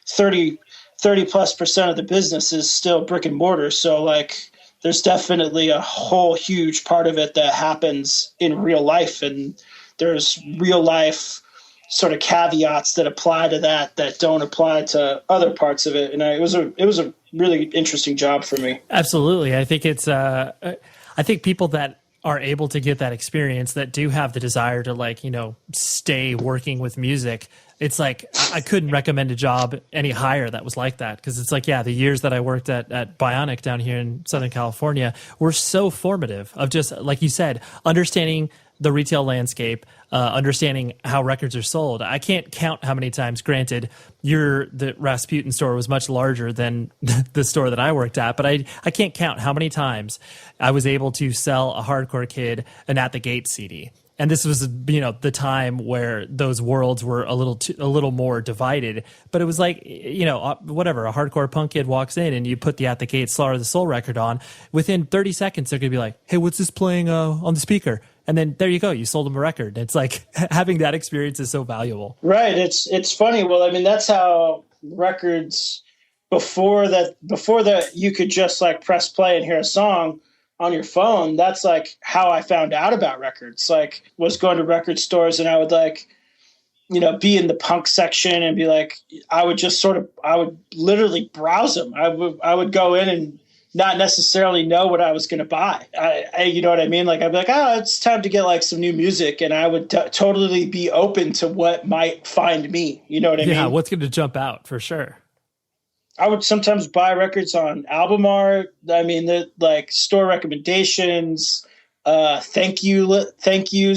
30+% of the business is still brick and mortar. So like, there's definitely a whole huge part of it that happens in real life. And there's real life sort of caveats that apply to that don't apply to other parts of it. And it was a really interesting job for me. Absolutely. I think it's, I think people that are able to get that experience, that do have the desire to like, you know, stay working with music, it's like, I couldn't recommend a job any higher that was like that. Cause it's like, yeah, the years that I worked at Bionic down here in Southern California were so formative of just, like you said, understanding the retail landscape, understanding how records are sold. I can't count how many times, granted, the Rasputin store was much larger than the store that I worked at, but I can't count how many times I was able to sell a hardcore kid an At the Gate CD. And this was, you know, the time where those worlds were a little more divided. But it was like, you know, whatever, a hardcore punk kid walks in and you put the At the Gate Slaughter the Soul record on. Within 30 seconds, they're going to be like, hey, what's this playing on the speaker? And then there you go, you sold them a record. It's like having that experience is so valuable. Right. It's funny. Well, I mean, that's how records before that you could just like press play and hear a song on your phone. That's like how I found out about records. Like, was going to record stores and I would like, you know, be in the punk section and be like, I would literally browse them. I would go in and not necessarily know what I was going to buy. You know what I mean? Like, I'd be like, oh, it's time to get like some new music. And I would totally be open to what might find me. You know what I mean? Yeah. What's going to jump out for sure. I would sometimes buy records on album art. I mean, the like store recommendations, thank yous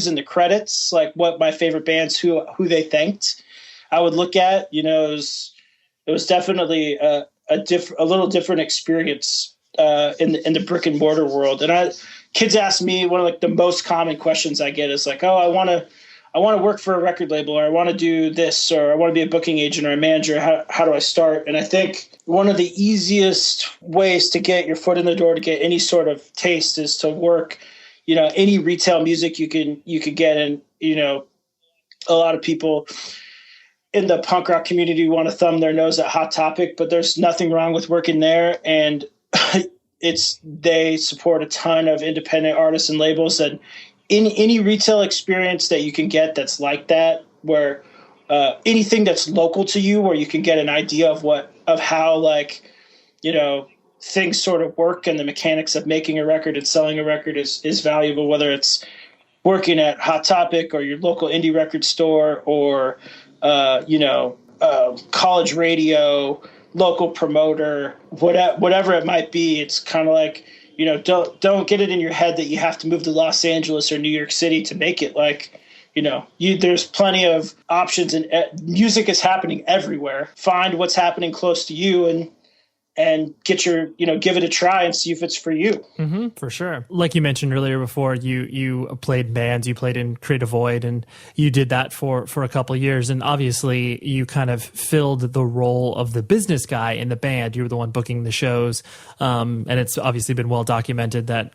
in the credits, like what my favorite bands, who they thanked. I would look at, you know, it was definitely a little different experience in the brick and mortar world. And kids ask me, one of like the most common questions I get is like, oh, I want to work for a record label, or I want to do this, or I want to be a booking agent or a manager. How do I start? And I think one of the easiest ways to get your foot in the door, to get any sort of taste, is to work, you know, any retail music you could get. And, you know, a lot of people in the punk rock community want to thumb their nose at Hot Topic, but there's nothing wrong with working there. And they support a ton of independent artists and labels, and in any retail experience that you can get that's like that, where anything that's local to you, where you can get an idea of how, like, you know, things sort of work and the mechanics of making a record and selling a record is valuable, whether it's working at Hot Topic or your local indie record store, or college radio, local promoter, whatever it might be. It's kind of like don't get it in your head that you have to move to Los Angeles or New York City to make it. Like, there's plenty of options, and music is happening everywhere. Find what's happening close to you and get give it a try and see if it's for you. Mm-hmm, for sure. Like you mentioned earlier before, you played bands, you played in Creative Void, and you did that for a couple of years. And obviously you kind of filled the role of the business guy in the band. You were the one booking the shows. And it's obviously been well documented that,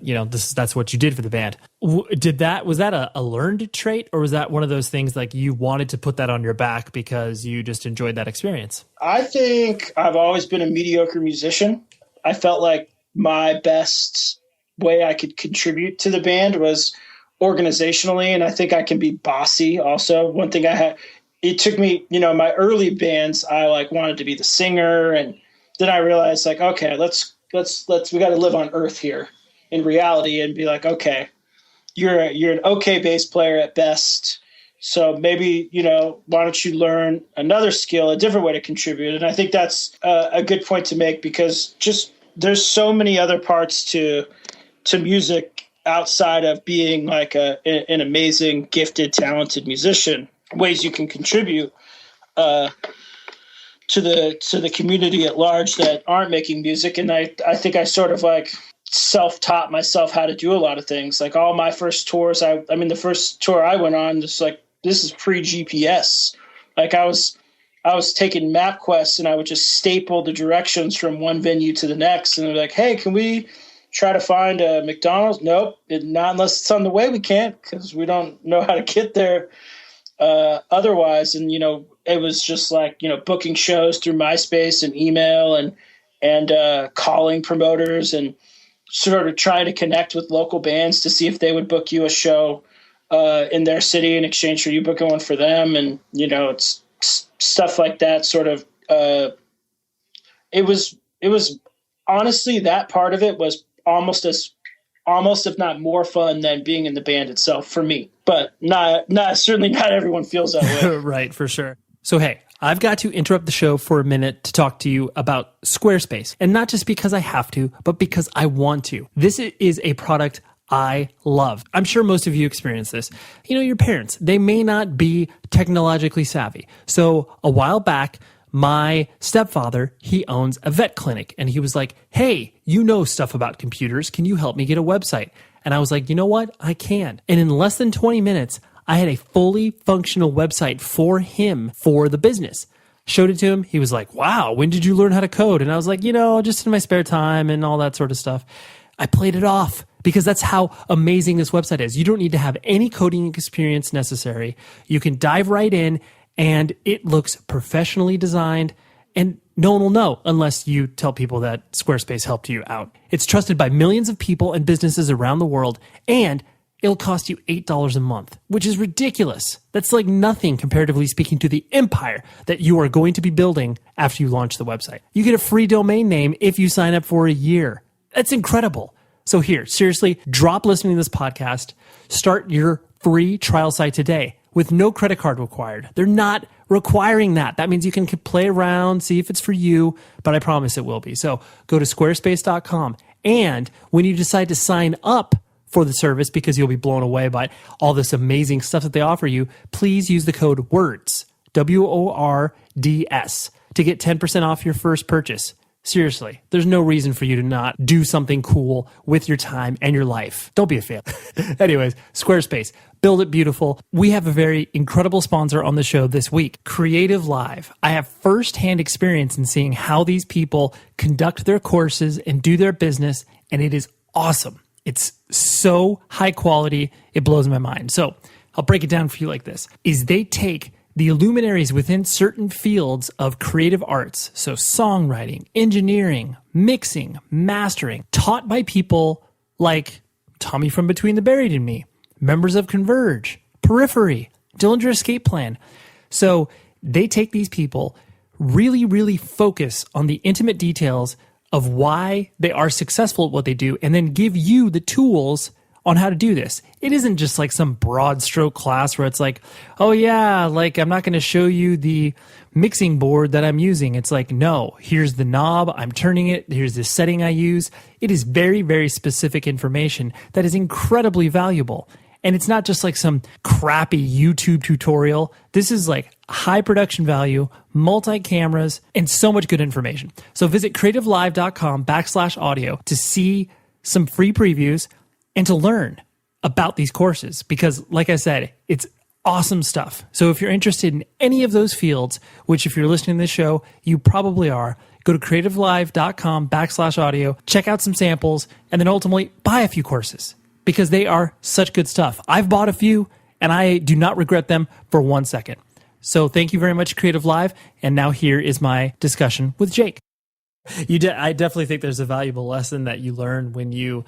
that's what you did for the band. Was that a learned trait, or was that one of those things like you wanted to put that on your back because you just enjoyed that experience? I think I've always been a mediocre musician. I felt like my best way I could contribute to the band was organizationally, and I think I can be bossy also. One thing it took me, my early bands, I wanted to be the singer, and then I realized okay, we got to live on earth here in reality and be like, okay, you're an okay bass player at best. So maybe, why don't you learn another skill, a different way to contribute? And I think that's a good point to make, because just there's so many other parts to music outside of being like an amazing, gifted, talented musician, ways you can contribute to the community at large that aren't making music. And I think I sort of self-taught myself how to do a lot of things. Like all my first tours, the first tour I went on, this is pre-GPS. I was taking MapQuest, and I would just staple the directions from one venue to the next. And they're like, hey, can we try to find a McDonald's? Nope, not unless it's on the way. We can't, because we don't know how to get there otherwise. And, it was just booking shows through MySpace and email and calling promoters and sort of trying to connect with local bands to see if they would book you a show in their city in exchange for you booking one for them. And, it's stuff like that sort of, it was honestly, that part of it was almost if not more fun than being in the band itself for me, but certainly not everyone feels that way. Right. For sure. So, hey, I've got to interrupt the show for a minute to talk to you about Squarespace, and not just because I have to, but because I want to. This is a product I love. I'm sure most of you experience this. Your parents, they may not be technologically savvy. So a while back, my stepfather, he owns a vet clinic, and he was like, hey, stuff about computers. Can you help me get a website? And I was like, you know what? I can. And in less than 20 minutes, I had a fully functional website for him for the business. Showed it to him. He was like, wow, when did you learn how to code? And I was like, just in my spare time and all that sort of stuff. I played it off because that's how amazing this website is. You don't need to have any coding experience necessary. You can dive right in, and it looks professionally designed, and no one will know unless you tell people that Squarespace helped you out. It's trusted by millions of people and businesses around the world, and it'll cost you $8 a month, which is ridiculous. That's like nothing, comparatively speaking, to the empire that you are going to be building after you launch the website. You get a free domain name if you sign up for a year. That's incredible. So here, seriously, drop listening to this podcast. Start your free trial site today with no credit card required. They're not requiring that. That means you can play around, see if it's for you, but I promise it will be. So go to squarespace.com. And when you decide to sign up for the service, because you'll be blown away by all this amazing stuff that they offer you, please use the code WORDS, WORDS, to get 10% off your first purchase. Seriously, there's no reason for you to not do something cool with your time and your life. Don't be a fail. Anyways, Squarespace, build it beautiful. We have a very incredible sponsor on the show this week, Creative Live. I have firsthand experience in seeing how these people conduct their courses and do their business, and it is awesome. It's so high quality, it blows my mind. So I'll break it down for you like this, is they take the luminaries within certain fields of creative arts, so songwriting, engineering, mixing, mastering, taught by people like Tommy from Between the Buried and Me, members of Converge, Periphery, Dillinger Escape Plan. So they take these people, really, really focus on the intimate details of why they are successful at what they do, and then give you the tools on how to do this. It isn't just like some broad stroke class where it's like, oh yeah, like I'm not going to show you the mixing board that I'm using. It's like, no, here's the knob, I'm turning it, here's the setting I use. It is very, very specific information that is incredibly valuable. And it's not just like some crappy YouTube tutorial. This is like high production value, multi-cameras, and so much good information. So visit creativelive.com/audio to see some free previews and to learn about these courses. Because like I said, it's awesome stuff. So if you're interested in any of those fields, which if you're listening to this show, you probably are, go to creativelive.com/audio, check out some samples, and then ultimately buy a few courses. Because they are such good stuff. I've bought a few, and I do not regret them for 1 second. So thank you very much, Creative Live. And now here is my discussion with Jake. I definitely think there's a valuable lesson that you learn when you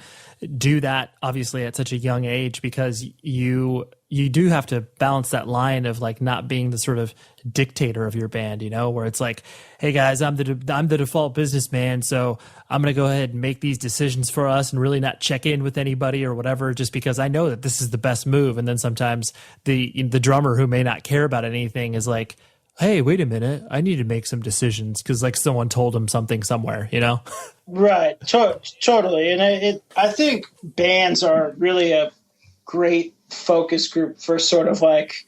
do that, obviously at such a young age, because you do have to balance that line of like not being the sort of dictator of your band, you know, where it's like, hey guys, I'm the default businessman, so I'm going to go ahead and make these decisions for us and really not check in with anybody or whatever, just because I know that this is the best move. And then sometimes the drummer who may not care about anything is like, hey, wait a minute, I need to make some decisions because like someone told him something somewhere, you know? Right, totally. And I think bands are really a great focus group for sort of like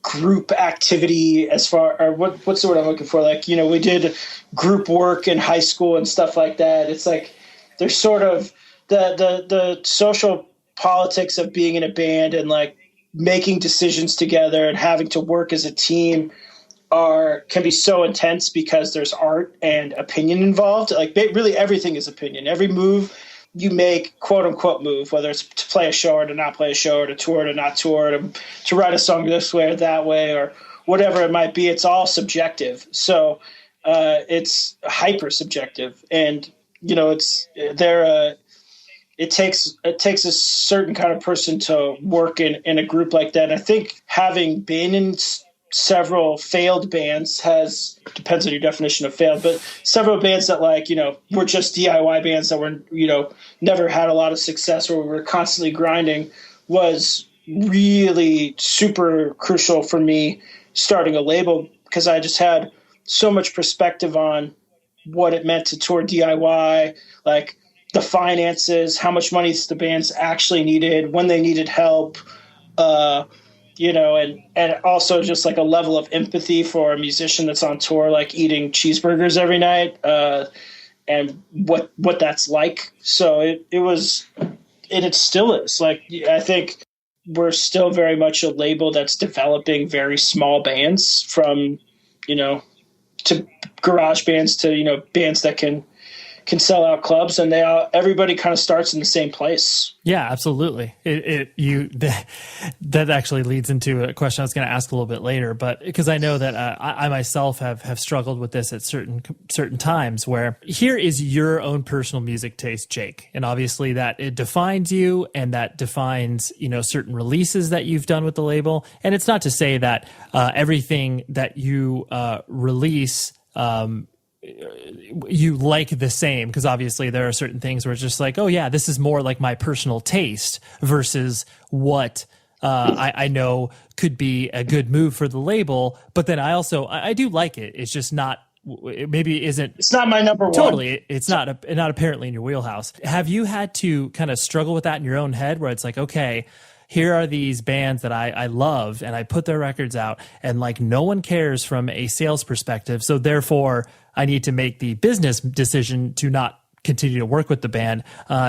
group activity as far, or what's the word I'm looking for? Like, you know, we did group work in high school and stuff like that. It's like there's sort of the social politics of being in a band and like making decisions together and having to work as a team can be so intense because there's art and opinion involved. Like really everything is opinion. Every move you make, quote unquote move, whether it's to play a show or to not play a show or to tour or to not tour, to write a song this way or that way or whatever it might be, it's all subjective. So it's hyper subjective. And, you know, it takes a certain kind of person to work in a group like that. And I think having been in several failed bands depends on your definition of failed, but several bands that like, you know, were just DIY bands that were, you know, never had a lot of success or we were constantly grinding was really super crucial for me starting a label because I just had so much perspective on what it meant to tour DIY, like the finances, how much money the bands actually needed, when they needed help, you know, and also just like a level of empathy for a musician that's on tour, like eating cheeseburgers every night, and what that's like. So it was, and it still is. Like, I think we're still very much a label that's developing very small bands from, you know, to garage bands to, you know, bands that can sell out clubs, and everybody kind of starts in the same place. Yeah, absolutely. That actually leads into a question I was going to ask a little bit later, but because I know that I myself have struggled with this at certain times where here is your own personal music taste, Jake. And obviously that it defines you and that defines, you know, certain releases that you've done with the label. And it's not to say that everything that you release, you like the same, because obviously there are certain things where it's just like, oh yeah, this is more like my personal taste versus what I know could be a good move for the label. But then I do like it. It's just not, maybe isn't. It's not my number one. Totally. It's not apparently in your wheelhouse. Have you had to kind of struggle with that in your own head where it's like, okay, here are these bands that I love and I put their records out and like no one cares from a sales perspective. So therefore I need to make the business decision to not continue to work with the band.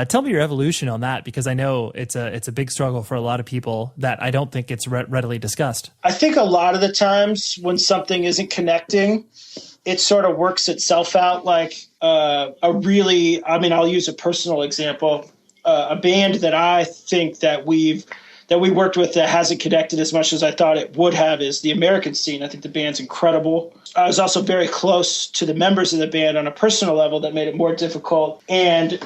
Tell me your evolution on that, because I know it's a big struggle for a lot of people that I don't think it's readily discussed. I think a lot of the times when something isn't connecting, it sort of works itself out. Like I'll use a personal example. A band that I think that we worked with that hasn't connected as much as I thought it would have is the American Scene. I think the band's incredible. I was also very close to the members of the band on a personal level that made it more difficult. And,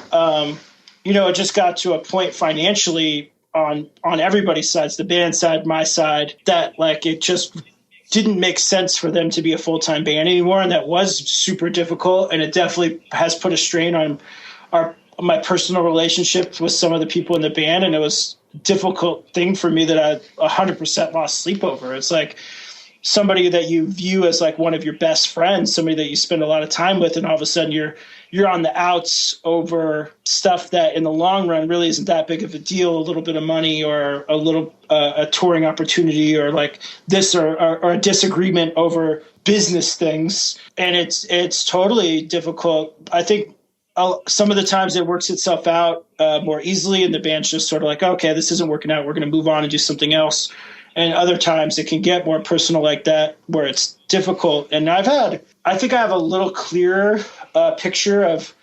it just got to a point financially on everybody's sides, the band side, my side, that like it just didn't make sense for them to be a full-time band anymore. And that was super difficult. And it definitely has put a strain on my personal relationship with some of the people in the band, and it was a difficult thing for me that I 100% lost sleep over. It's like somebody that you view as like one of your best friends, somebody that you spend a lot of time with, and all of a sudden you're on the outs over stuff that in the long run really isn't that big of a deal, a little bit of money or a little a touring opportunity or like this or a disagreement over business things. And it's totally difficult. I think some of the times it works itself out more easily, and the band's just sort of like, okay, this isn't working out, we're going to move on and do something else. And other times it can get more personal like that, where it's difficult. And I think I have a little clearer picture of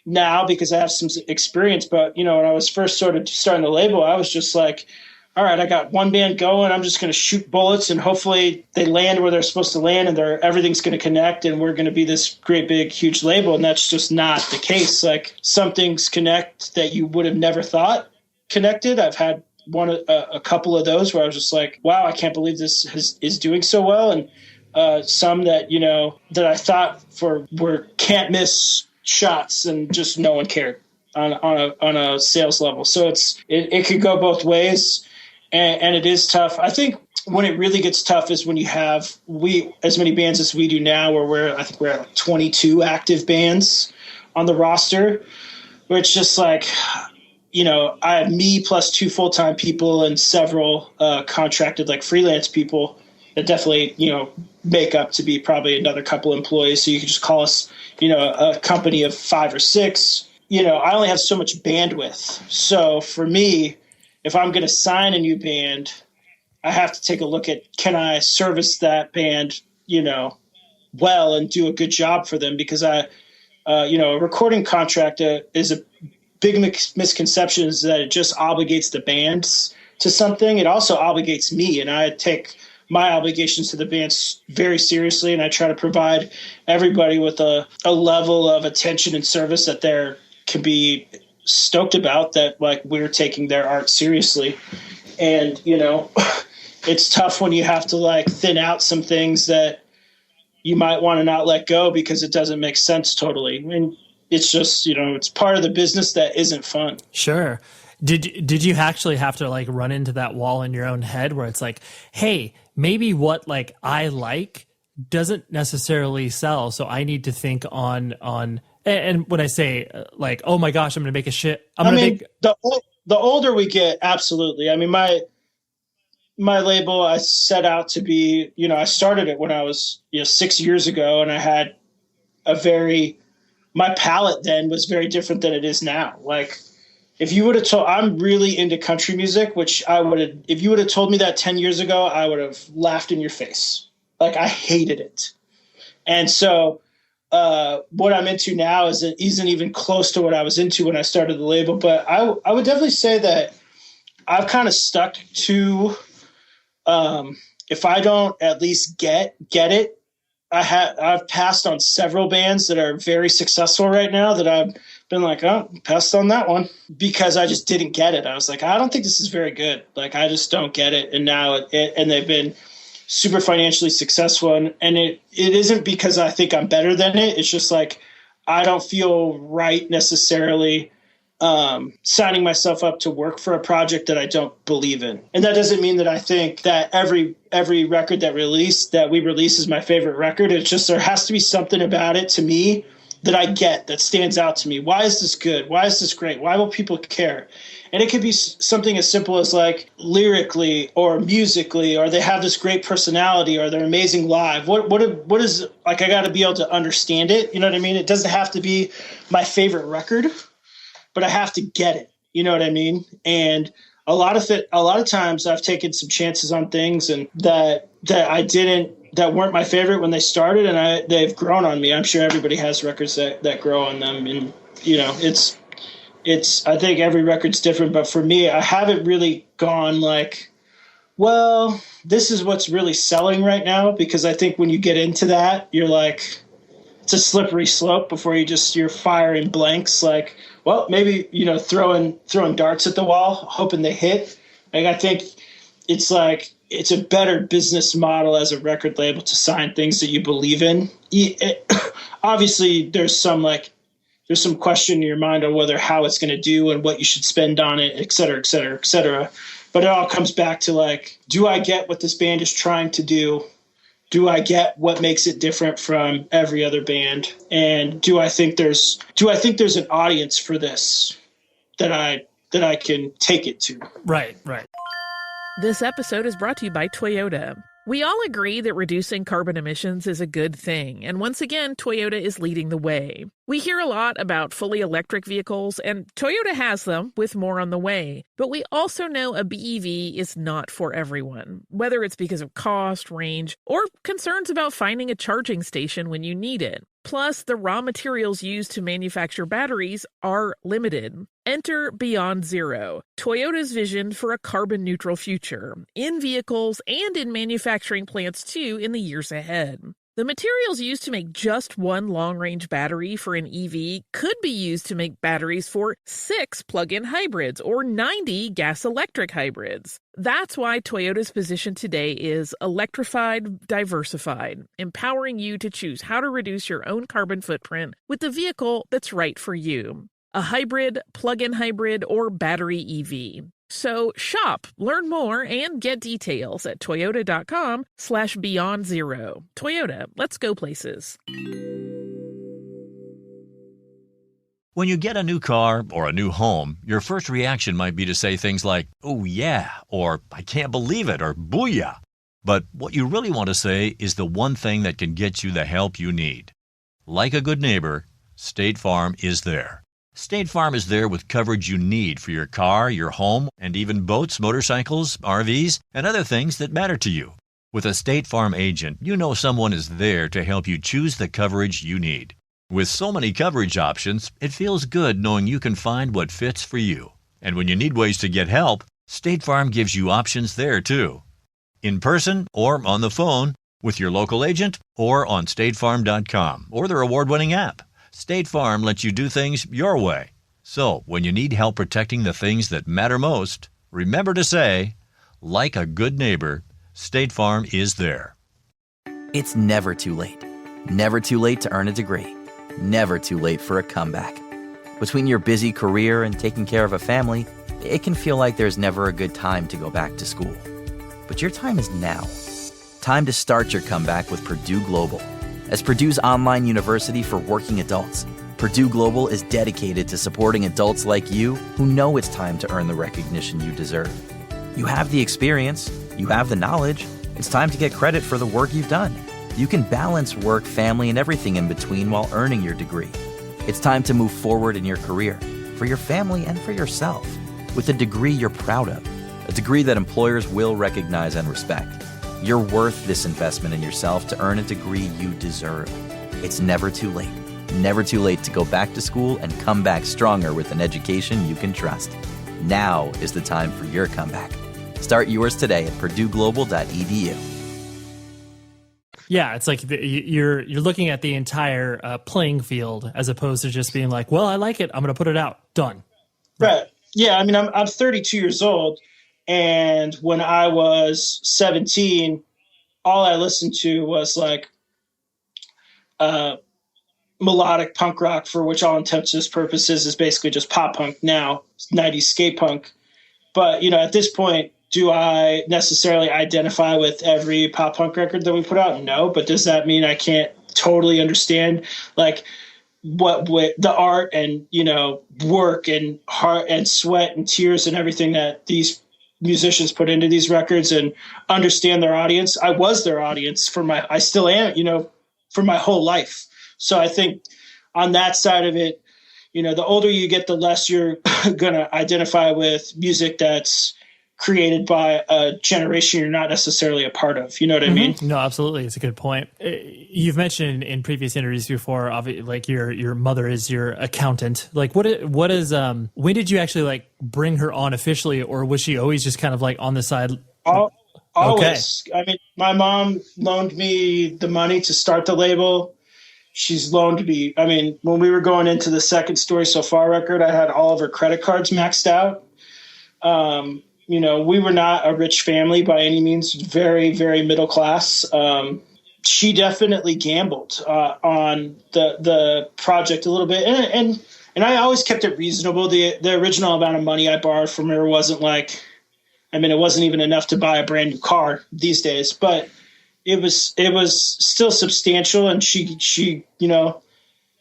now because I have some experience. But, when I was first sort of starting the label, I was just like, all right, I got one band going. I'm just going to shoot bullets and hopefully they land where they're supposed to land and everything's going to connect and we're going to be this great, big, huge label. And that's just not the case. Like some things connect that you would have never thought connected. I've had a couple of those where I was just like, wow, I can't believe this is doing so well. And some that, that I thought were can't miss shots and just no one cared on a sales level. So it could go both ways. And it is tough. I think when it really gets tough is when you have as many bands as we do now, where I think we're at like 22 active bands on the roster, where it's just like, I have me plus 2 full-time people and several contracted like freelance people that definitely, make up to be probably another couple employees. So you can just call us, a company of 5 or 6. I only have so much bandwidth. So for me, if I'm going to sign a new band, I have to take a look at, can I service that band, well and do a good job for them? Because a recording contract is a big misconception is that it just obligates the bands to something. It also obligates me, and I take my obligations to the bands very seriously, and I try to provide everybody with a level of attention and service that they can be stoked about, that like we're taking their art seriously. And it's tough when you have to like thin out some things that you might want to not let go because it doesn't make sense totally. And it's just, it's part of the business that isn't fun. Sure. Did you actually have to like run into that wall in your own head where it's like, hey, maybe what like I like doesn't necessarily sell, so I need to think on and when I say like, oh my gosh, I'm going to make a shit. The older we get, absolutely. I mean, my label, I set out to be, I started it when I was, 6 years ago, and I had my palette then was very different than it is now. Like if you would have told, I'm really into country music, which if you would have told me that 10 years ago, I would have laughed in your face. Like I hated it. And so, what I'm into now isn't even close to what I was into when I started the label. But I would definitely say that I've kind of stuck to, if I don't at least get it, I've passed on several bands that are very successful right now that I've been like, oh, passed on that one because I just didn't get it. I was like, I don't think this is very good. Like, I just don't get it. And now and they've been super financially successful. And it isn't because I think I'm better than it. It's just like, I don't feel right necessarily signing myself up to work for a project that I don't believe in. And that doesn't mean that I think that every record that we release is my favorite record. It's just, there has to be something about it to me that I get, that stands out to me. Why is this good? Why is this great? Why will people care? And it could be something as simple as like lyrically or musically, or they have this great personality, or they're amazing live. What is, like, I got to be able to understand it. You know what I mean? It doesn't have to be my favorite record, but I have to get it. You know what I mean? And a lot of times I've taken some chances on things and that weren't my favorite when they started, and they've grown on me. I'm sure everybody has records that grow on them, and it's I think every record's different, but for me, I haven't really gone like, well, this is what's really selling right now, because I think when you get into that, you're like, it's a slippery slope before you're firing blanks, like, well, maybe, throwing darts at the wall, hoping they hit. Like, I think it's like, it's a better business model as a record label to sign things that you believe in. Obviously, there's there's some question in your mind on whether how it's going to do and what you should spend on it, et cetera, et cetera, et cetera. But it all comes back to like, do I get what this band is trying to do? Do I get what makes it different from every other band? And do I think there's an audience for this that I can take it to? Right. This episode is brought to you by Toyota. We all agree that reducing carbon emissions is a good thing, and once again, Toyota is leading the way. We hear a lot about fully electric vehicles, and Toyota has them, with more on the way. But we also know a BEV is not for everyone, whether it's because of cost, range, or concerns about finding a charging station when you need it. Plus, the raw materials used to manufacture batteries are limited. Enter Beyond Zero, Toyota's vision for a carbon-neutral future, in vehicles and in manufacturing plants too in the years ahead. The materials used to make just one long-range battery for an EV could be used to make batteries for 6 plug-in hybrids or 90 gas-electric hybrids. That's why Toyota's position today is electrified, diversified, empowering you to choose how to reduce your own carbon footprint with the vehicle that's right for you. A hybrid, plug-in hybrid, or battery EV. So shop, learn more, and get details at toyota.com/beyond zero. Toyota, let's go places. When you get a new car or a new home, your first reaction might be to say things like, "Oh yeah," or "I can't believe it," or "Booyah." But what you really want to say is the one thing that can get you the help you need. Like a good neighbor, State Farm is there. State Farm is there with coverage you need for your car, your home, and even boats, motorcycles, RVs, and other things that matter to you. With a State Farm agent, you know someone is there to help you choose the coverage you need. With so many coverage options, it feels good knowing you can find what fits for you. And when you need ways to get help, State Farm gives you options there too. In person or on the phone, with your local agent, or on statefarm.com, or their award-winning app. State Farm lets you do things your way. So, when you need help protecting the things that matter most, remember to say, like a good neighbor, State Farm is there. It's never too late. Never too late to earn a degree. Never too late for a comeback. Between your busy career and taking care of a family, it can feel like there's never a good time to go back to school. But your time is now. Time to start your comeback with Purdue Global. As Purdue's online university for working adults, Purdue Global is dedicated to supporting adults like you who know it's time to earn the recognition you deserve. You have the experience, you have the knowledge, it's time to get credit for the work you've done. You can balance work, family, and everything in between while earning your degree. It's time to move forward in your career, for your family and for yourself, with a degree you're proud of, a degree that employers will recognize and respect. You're worth this investment in yourself to earn a degree you deserve. It's never too late. Never too late to go back to school and come back stronger with an education you can trust. Now is the time for your comeback. Start yours today at purdueglobal.edu. Yeah, it's like you're looking at the entire playing field as opposed to just being like, well, I like it, I'm going to put it out. Done. Right. Yeah, I mean, I'm 32 years old. And when I was 17, all I listened to was like melodic punk rock, for which all intents and purposes is basically just pop punk now, 90s skate punk. But, at this point, do I necessarily identify with every pop punk record that we put out? No. But does that mean I can't totally understand like what the art and, work and heart and sweat and tears and everything that these musicians put into these records and understand their audience? I was their audience I still am, for my whole life. So I think on that side of it, the older you get, the less you're going to identify with music that's created by a generation you're not necessarily a part of. You know what I mean? No, absolutely. It's a good point. You've mentioned in previous interviews before, like your mother is your accountant. Like what is, when did you actually like bring her on officially, or was she always just kind of like on the side? Always. Okay. I mean, my mom loaned me the money to start the label. She's loaned me. I mean, when we were going into the Second Story So Far record, I had all of her credit cards maxed out. We were not a rich family by any means, very, very middle class. she definitely gambled on the project a little bit, and I always kept it reasonable. The original amount of money I borrowed from her wasn't like, I mean, it wasn't even enough to buy a brand new car these days, but it was still substantial. And she you know,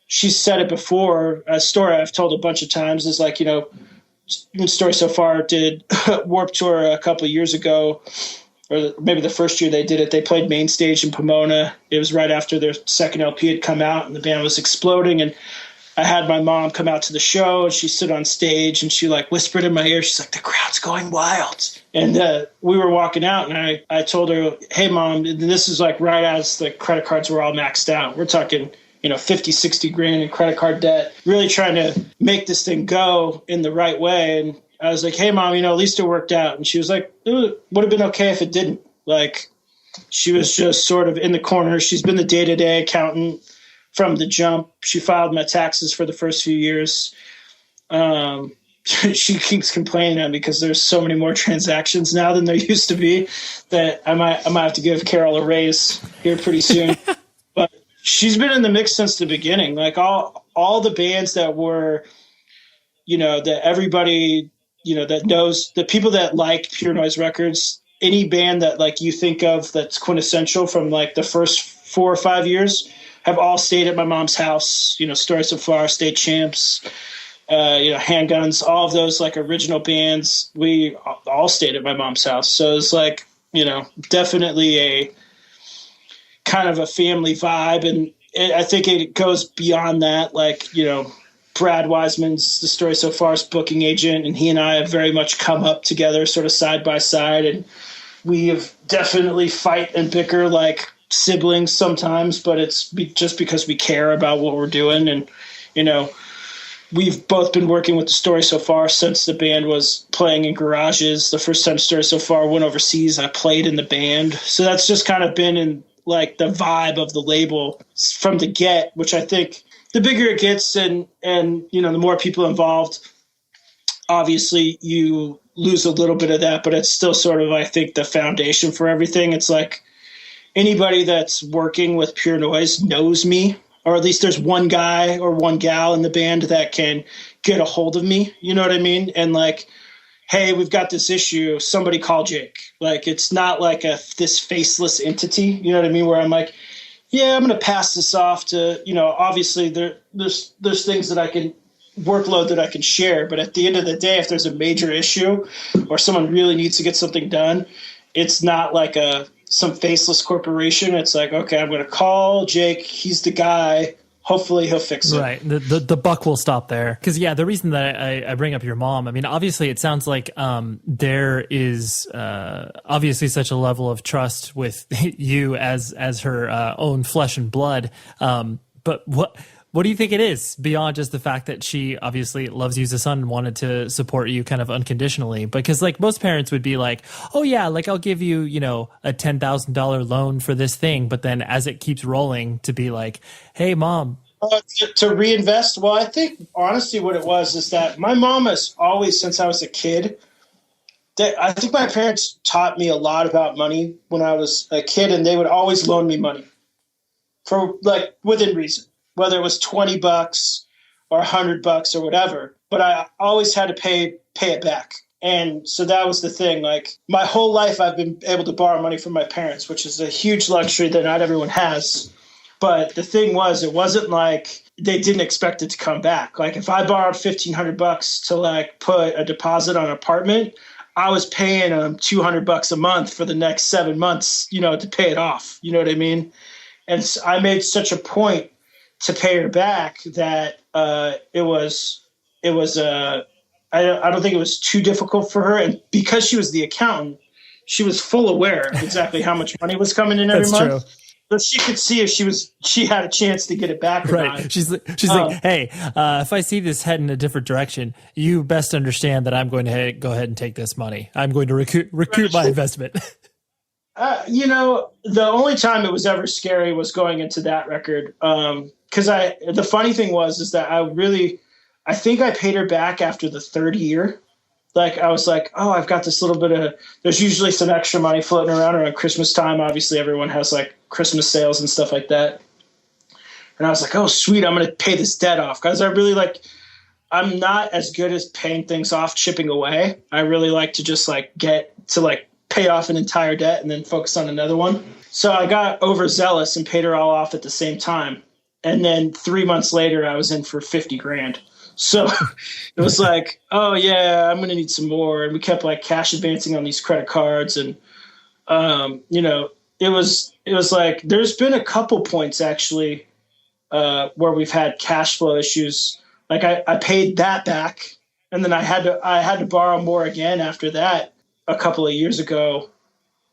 she's said it before. A story I've told a bunch of times is like, you know, Story So Far did Warped Tour a couple of years ago, or maybe the first year they did it. They played main stage in Pomona. It was right after their second LP had come out and the band was exploding. And I had my mom come out to the show, and she stood on stage and she like whispered in my ear. She's like, "The crowd's going wild." And we were walking out, and I told her, "Hey mom," and this is like right as the credit cards were all maxed out. We're talking, you know, 50, 60 grand in credit card debt, really trying to make this thing go in the right way. And I was like, "Hey mom, you know, at least it worked out." And she was like, "It would have been okay if it didn't." Like, she was just sort of in the corner. She's been the day-to-day accountant from the jump. She filed my taxes for the first few years. She keeps complaining on because there's so many more transactions now than there used to be that I might have to give Carol a raise here pretty soon. But she's been in the mix since the beginning. Like all the bands that were, you know, that everybody, you know, that knows, the people that like Pure Noise records, any band that like you think of that's quintessential from like the first 4 or 5 years have all stayed at my mom's house. You know, Story So Far, State Champs, you know, Handguns, all of those like original bands, we all stayed at my mom's house. So it's like, you know, definitely a kind of a family vibe. And I think it goes beyond that. Like, you know, Brad Wiseman's the Story So Far's booking agent, and he and I have very much come up together sort of side by side. And we have definitely fight and bicker like siblings sometimes, but it's just because we care about what we're doing. And, you know, we've both been working with the Story So Far since the band was playing in garages. The first time Story So Far went overseas, I played in the band. So that's just kind of been in like the vibe of the label from the get, which I think the bigger it gets and you know, the more people involved, obviously you lose a little bit of that, but it's still sort of, I think, the foundation for everything. It's like, anybody that's working with Pure Noise knows me, or at least there's one guy or one gal in the band that can get a hold of me. You know what I mean? And like, hey, we've got this issue. Somebody call Jake. Like, it's not like this faceless entity. You know what I mean? Where I'm like, yeah, I'm going to pass this off to, you know, obviously there's things that I can workload that I can share. But at the end of the day, if there's a major issue or someone really needs to get something done, it's not like some faceless corporation. It's like, okay, I'm going to call Jake. He's the guy. Hopefully he'll fix it. Right. The buck will stop there. Because, yeah, the reason that I bring up your mom, I mean, obviously it sounds like there is obviously such a level of trust with you as her own flesh and blood. But what do you think it is beyond just the fact that she obviously loves you as a son and wanted to support you kind of unconditionally? Because like most parents would be like, oh yeah, like I'll give you, you know, a $10,000 loan for this thing. But then as it keeps rolling to be like, hey mom. To reinvest. Well, I think honestly what it was is that my mom has always, since I was a kid, I think my parents taught me a lot about money when I was a kid, and they would always loan me money for like within reason. Whether it was $20 or $100 or whatever, but I always had to pay it back. And so that was the thing. Like my whole life, I've been able to borrow money from my parents, which is a huge luxury that not everyone has. But the thing was, it wasn't like they didn't expect it to come back. Like if I borrowed $1,500 to like put a deposit on an apartment, I was paying them $200 a month for the next 7 months, you know, to pay it off. You know what I mean? And so I made such a point to pay her back that it was I don't think it was too difficult for her. And because she was the accountant, she was full aware of exactly how much money was coming in every month. True. So she could see if she had a chance to get it back or right. not. She's like, hey, if I see this head in a different direction, you best understand that I'm going to go ahead and take this money. I'm going to recoup my investment. You know, the only time it was ever scary was going into that record. Because the funny thing is that I think I paid her back after the third year. Like I was like, oh, I've got this little bit of, there's usually some extra money floating around Christmas time. Obviously everyone has like Christmas sales and stuff like that. And I was like, oh, sweet, I'm going to pay this debt off. Because I'm not as good as paying things off, chipping away. I really like to just get to pay off an entire debt and then focus on another one. So I got overzealous and paid her all off at the same time. And then 3 months later, I was in for $50,000. So it was like, oh yeah, I'm going to need some more. And we kept cash advancing on these credit cards. And, it was like, there's been a couple points actually where we've had cash flow issues. Like I paid that back, and then I had to borrow more again after that a couple of years ago,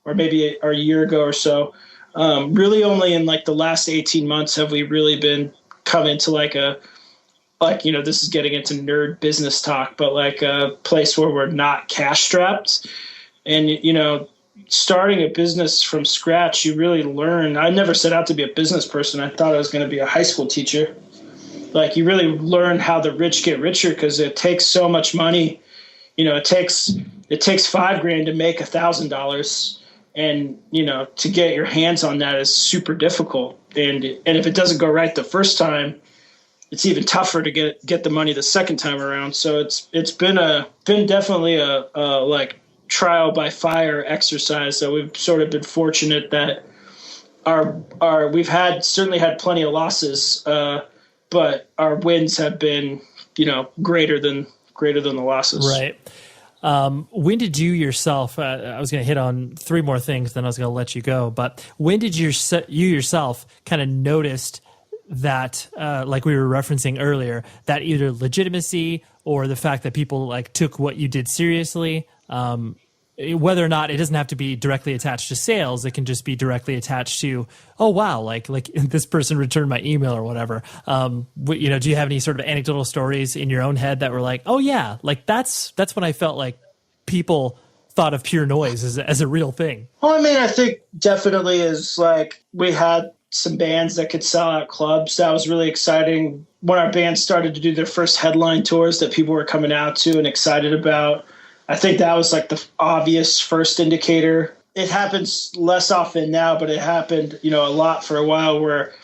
or maybe a year ago or so. Really only in the last 18 months have we really been coming to this is getting into nerd business talk, but a place where we're not cash strapped. And, starting a business from scratch, you really learn. I never set out to be a business person. I thought I was going to be a high school teacher. You really learn how the rich get richer, because it takes so much money. It takes $5,000 to make $1,000. And, to get your hands on that is super difficult. And if it doesn't go right the first time, it's even tougher to get the money the second time around. So it's been definitely a trial by fire exercise that we've sort of been fortunate that we've certainly had plenty of losses, but our wins have been, greater than the losses. Right. When did you yourself, I was going to hit on three more things, then I was going to let you go, but when did you yourself kind of noticed that, like we were referencing earlier, that either legitimacy or the fact that people took what you did seriously, whether or not it doesn't have to be directly attached to sales, it can just be directly attached to, oh wow, like this person returned my email or whatever. Do you have any sort of anecdotal stories in your own head that were like, oh yeah, that's when I felt like people thought of Pure Noise as a real thing? Well, I mean, I think definitely is we had some bands that could sell out clubs. That was really exciting. When our band started to do their first headline tours that people were coming out to and excited about, I think that was the obvious first indicator. It happens less often now, but it happened, a lot for a while, where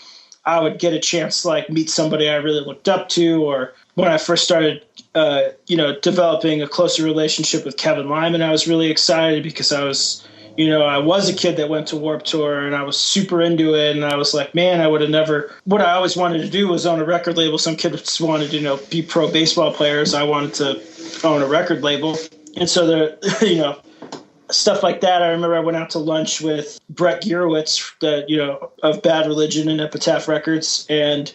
I would get a chance to meet somebody I really looked up to, or when I first started, developing a closer relationship with Kevin Lyman, I was really excited because I was a kid that went to Warped Tour and I was super into it. And I was like, man, I would have never, what I always wanted to do was own a record label. Some kids wanted to, be pro baseball players. I wanted to own a record label. And so stuff like that. I remember I went out to lunch with Brett Gurewitz, of Bad Religion and Epitaph Records. And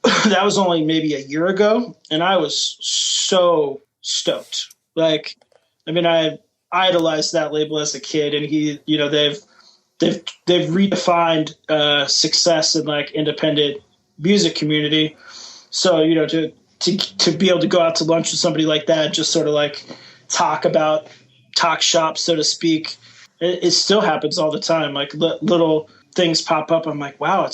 that was only maybe a year ago. And I was so stoked. I idolized that label as a kid, and they've redefined success in independent music community. So, to be able to go out to lunch with somebody like that, just sort of talk shop, so to speak. It still happens all the time. Little things pop up. I'm like, wow,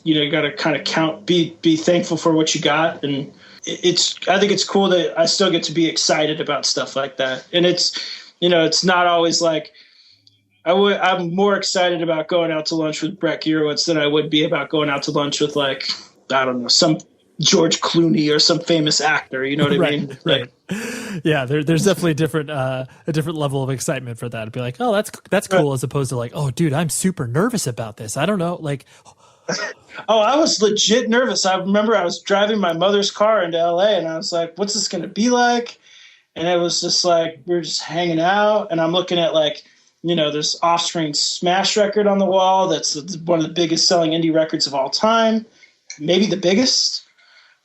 you got to kind of be thankful for what you got. And I think it's cool that I still get to be excited about stuff like that. And it's not always I'm more excited about going out to lunch with Brett Gurewitz than I would be about going out to lunch with I don't know, some George Clooney or some famous actor. You know what I mean? Right. Yeah, there's definitely a different level of excitement for that. It'd be like, oh, that's cool, as opposed to oh, dude, I'm super nervous about this. I don't know, Oh, I was legit nervous. I remember I was driving my mother's car into LA, and I was like, what's this going to be like? And it was just we were just hanging out, and I'm looking at there's Offspring's Smash record on the wall. That's one of the biggest selling indie records of all time, maybe the biggest.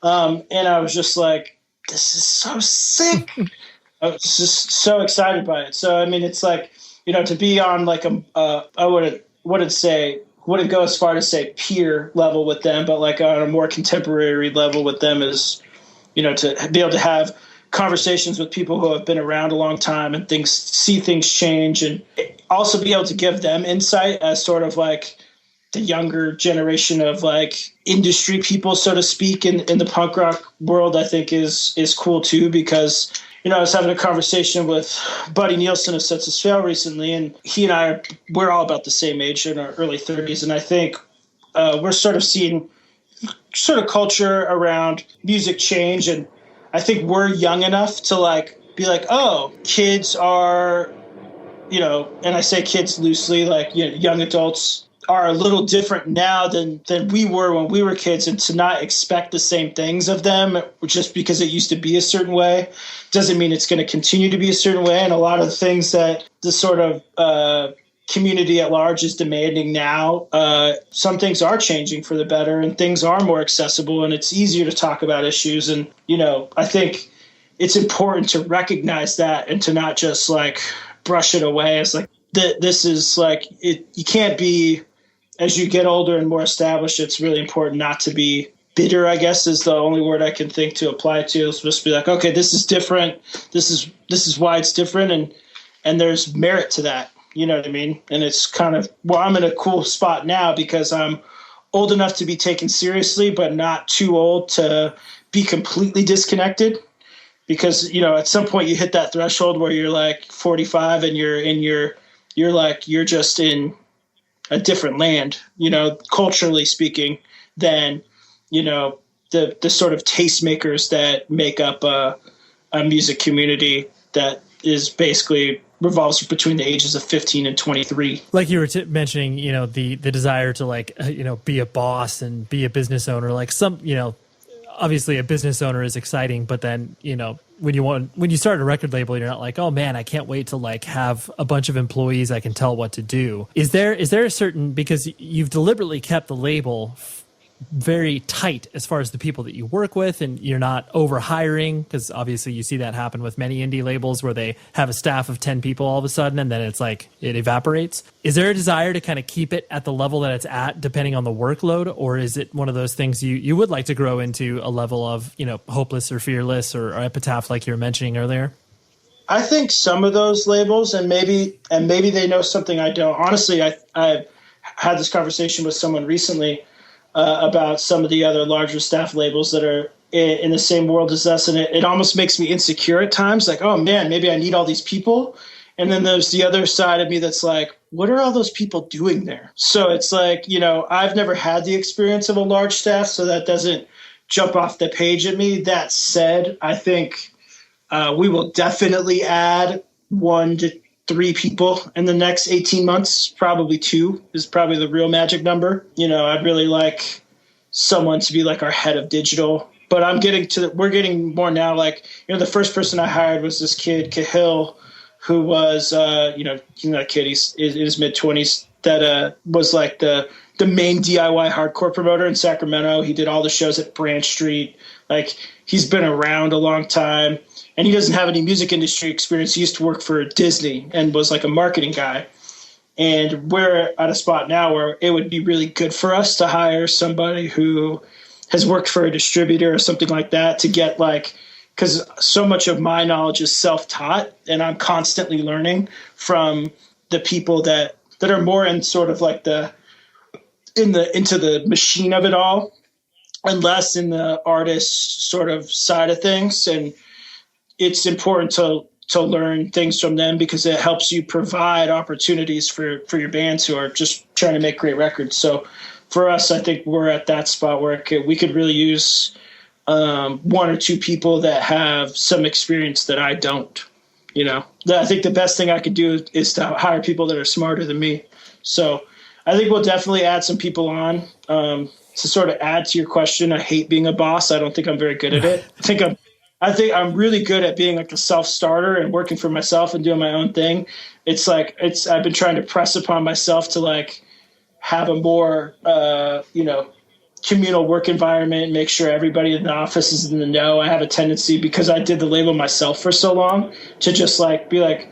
And I was just like, this is so sick. I was just so excited by it. So, I mean, it's to be on I wouldn't go as far to say peer level with them, but on a more contemporary level with them is, to be able to have conversations with people who have been around a long time and see things change, and also be able to give them insight as sort of the younger generation of like industry people, so to speak, in the punk rock world, I think is cool too, because, you know, I was having a conversation with Buddy Nielsen of Sets Us Fail recently, and he and we're all about the same age, in our early 30s. And I think we're sort of seeing sort of culture around music change. And I think we're young enough to like be like, oh, kids are, you know, and I say kids loosely, like, you know, young adults are a little different now than we were when we were kids, and to not expect the same things of them just because it used to be a certain way doesn't mean it's going to continue to be a certain way. And a lot of the things that the sort of community at large is demanding now, some things are changing for the better, and things are more accessible, and it's easier to talk about issues. And, you know, I think it's important to recognize that and to not just like brush it away as like, this is like, you can't be, as you get older and more established, it's really important not to be bitter, I guess is the only word I can think to apply to. It's supposed to be like, okay, this is different. This is why it's different. And there's merit to that. You know what I mean? And it's kind of, well, I'm in a cool spot now because I'm old enough to be taken seriously, but not too old to be completely disconnected. Because, you know, at some point you hit that threshold where you're like 45 and you're just in a different land, you know, culturally speaking, than, you know, the sort of tastemakers that make up a music community that is basically revolves between the ages of 15 and 23. Like you were mentioning, you know, the desire to like, you know, be a boss and be a business owner, like some, you know, obviously a business owner is exciting, but then, you know, when you start a record label, you're not like, oh man, I can't wait to like have a bunch of employees I can tell what to do. Is there a certain, because you've deliberately kept the label very tight as far as the people that you work with, and you're not over hiring, because obviously you see that happen with many indie labels where they have a staff of 10 people all of a sudden and then it's like it evaporates. Is there a desire to kind of keep it at the level that it's at depending on the workload, or is it one of those things you would like to grow into a level of, you know, Hopeless or Fearless or Epitaph like you were mentioning earlier? I think some of those labels, and maybe they know something I don't. Honestly, I had this conversation with someone recently about some of the other larger staff labels that are in the same world as us. And it almost makes me insecure at times. Like, oh man, maybe I need all these people. And then there's the other side of me that's like, what are all those people doing there? So it's like, you know, I've never had the experience of a large staff, so that doesn't jump off the page at me. That said, I think we will definitely add 1 to 3 people in the next 18 months. Probably 2 is probably the real magic number. You know, I'd really like someone to be like our head of digital, but we're getting more now. Like, you know, the first person I hired was this kid, Cahill, who was, you know, he's not a kid, he's in his mid-20s, that was like the main DIY hardcore promoter in Sacramento. He did all the shows at Branch Street. Like, he's been around a long time. And he doesn't have any music industry experience. He used to work for Disney and was like a marketing guy. And we're at a spot now where it would be really good for us to hire somebody who has worked for a distributor or something like that, to get like, because so much of my knowledge is self-taught and I'm constantly learning from the people that are more in sort of like into the machine of it all, and less in the artist sort of side of things. And it's important to learn things from them because it helps you provide opportunities for your bands who are just trying to make great records. So for us, I think we're at that spot where we could really use 1 or 2 people that have some experience that I don't. You know, I think the best thing I could do is to hire people that are smarter than me. So I think we'll definitely add some people on. To sort of add to your question, I hate being a boss. I don't think I'm very good at it. I think I'm really good at being like a self-starter and working for myself and doing my own thing. It's like, I've been trying to press upon myself to like have a more, you know, communal work environment, make sure everybody in the office is in the know. I have a tendency, because I did the label myself for so long, to just like be like,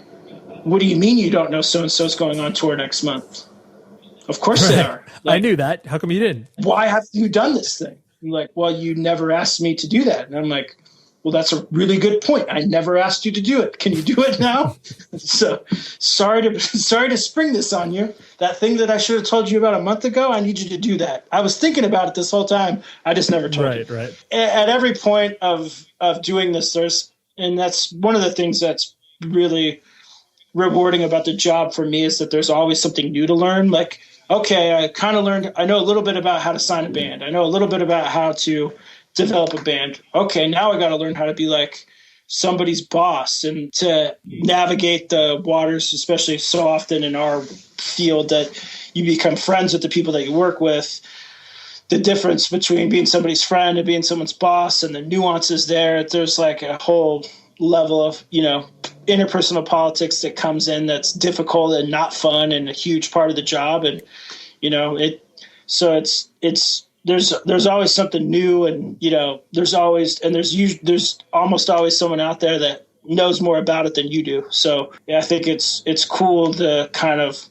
what do you mean you don't know so-and-so's going on tour next month? Of course they are. Like, I knew that. How come you didn't? Why have you done this thing? I'm like, well, you never asked me to do that. And I'm like, well, that's a really good point. I never asked you to do it. Can you do it now? So sorry to spring this on you. That thing that I should have told you about a month ago, I need you to do that. I was thinking about it this whole time. I just never told you. Right. At every point of doing this, and that's one of the things that's really rewarding about the job for me, is that there's always something new to learn. Like, okay, I know a little bit about how to sign a band. I know a little bit about how to develop a band. Okay, now I got to learn how to be like somebody's boss and to navigate the waters, especially so often in our field that you become friends with the people that you work with. The difference between being somebody's friend and being someone's boss and the nuances there, there's like a whole level of, interpersonal politics that comes in that's difficult and not fun and a huge part of the job. And, there's always something new, and there's almost always someone out there that knows more about it than you do. So yeah, I think it's cool to kind of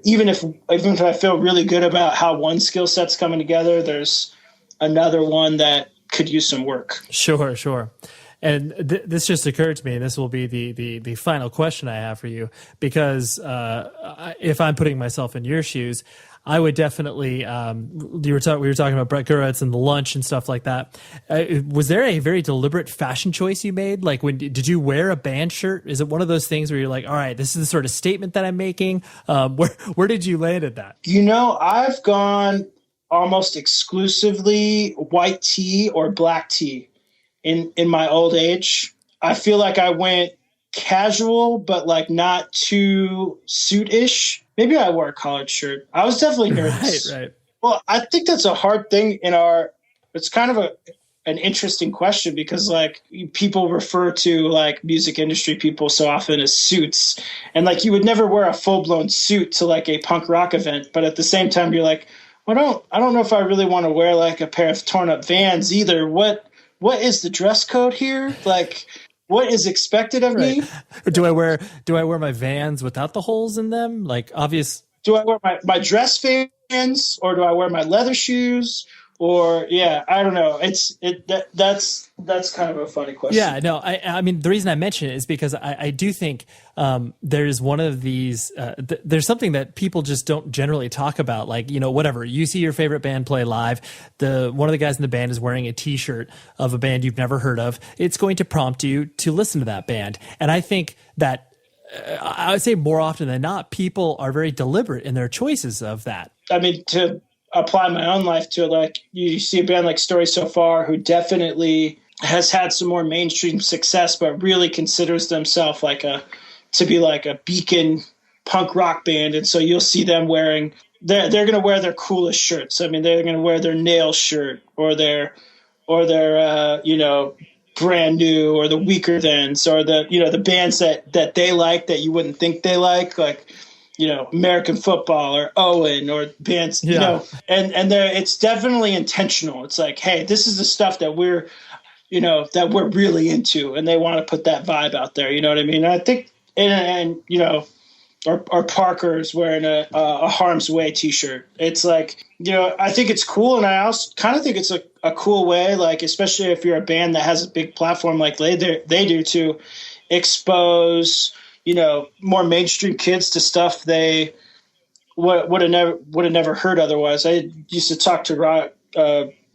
even if I feel really good about how one skill set's coming together, there's another one that could use some work. Sure. And this just occurred to me, and this will be the final question I have for you, because if I'm putting myself in your shoes, I would definitely. We were talking about Brett Gurewitz and the lunch and stuff like that. Was there a very deliberate fashion choice you made? Like, did you wear a band shirt? Is it one of those things where you're like, all right, this is the sort of statement that I'm making? Where did you land at that? I've gone almost exclusively white tee or black tee in my old age. I feel like I went casual, but like not too suit-ish. Maybe I wore a collared shirt. I was definitely nervous. Right. Well, I think that's a hard thing it's kind of an interesting question, because like people refer to like music industry people so often as suits, and like you would never wear a full-blown suit to like a punk rock event. But at the same time, you're like, well, I don't know if I really want to wear like a pair of torn up Vans either. What is the dress code here? Like, what is expected of me? Do I wear my Vans without the holes in them? Like, obvious. Do I wear my dress Vans, or do I wear my leather shoes? Or I don't know. That's kind of a funny question. Yeah, no, I mean, the reason I mention it is because I do think there's one of these. There's something that people just don't generally talk about. Like, whatever, you see your favorite band play live. One of the guys in the band is wearing a T-shirt of a band you've never heard of. It's going to prompt you to listen to that band, and I think that I would say more often than not, people are very deliberate in their choices of that. I mean, to apply my own life to it, like you see a band like Story So Far, who definitely has had some more mainstream success, but really considers themselves to be like a beacon punk rock band. And so you'll see them they're going to wear their coolest shirts. I mean, they're going to wear their Nail shirt or their Brand New, or the Weaker Thans, or the bands that they like that you wouldn't think they like American Football or Owen, or bands, and it's definitely intentional. It's like, hey, this is the stuff that we're really into, and they want to put that vibe out there. You know what I mean? I think, or Parker's wearing a Harm's Way T-shirt. It's like, I think it's cool, and I also kind of think it's a cool way, like, especially if you're a band that has a big platform like they do, to expose more mainstream kids to stuff they would have never heard otherwise. I used to talk to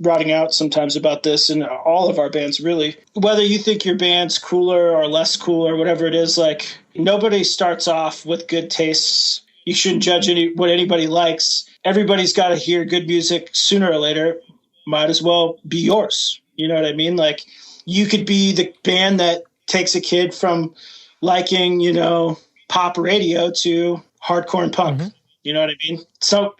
Rotting Out sometimes about this, and all of our bands, really. Whether you think your band's cooler or less cool or whatever it is, like, nobody starts off with good tastes. You shouldn't judge what anybody likes. Everybody's got to hear good music sooner or later. Might as well be yours. You know what I mean? Like, you could be the band that takes a kid from liking, pop radio to hardcore and punk. Mm-hmm. You know what I mean? So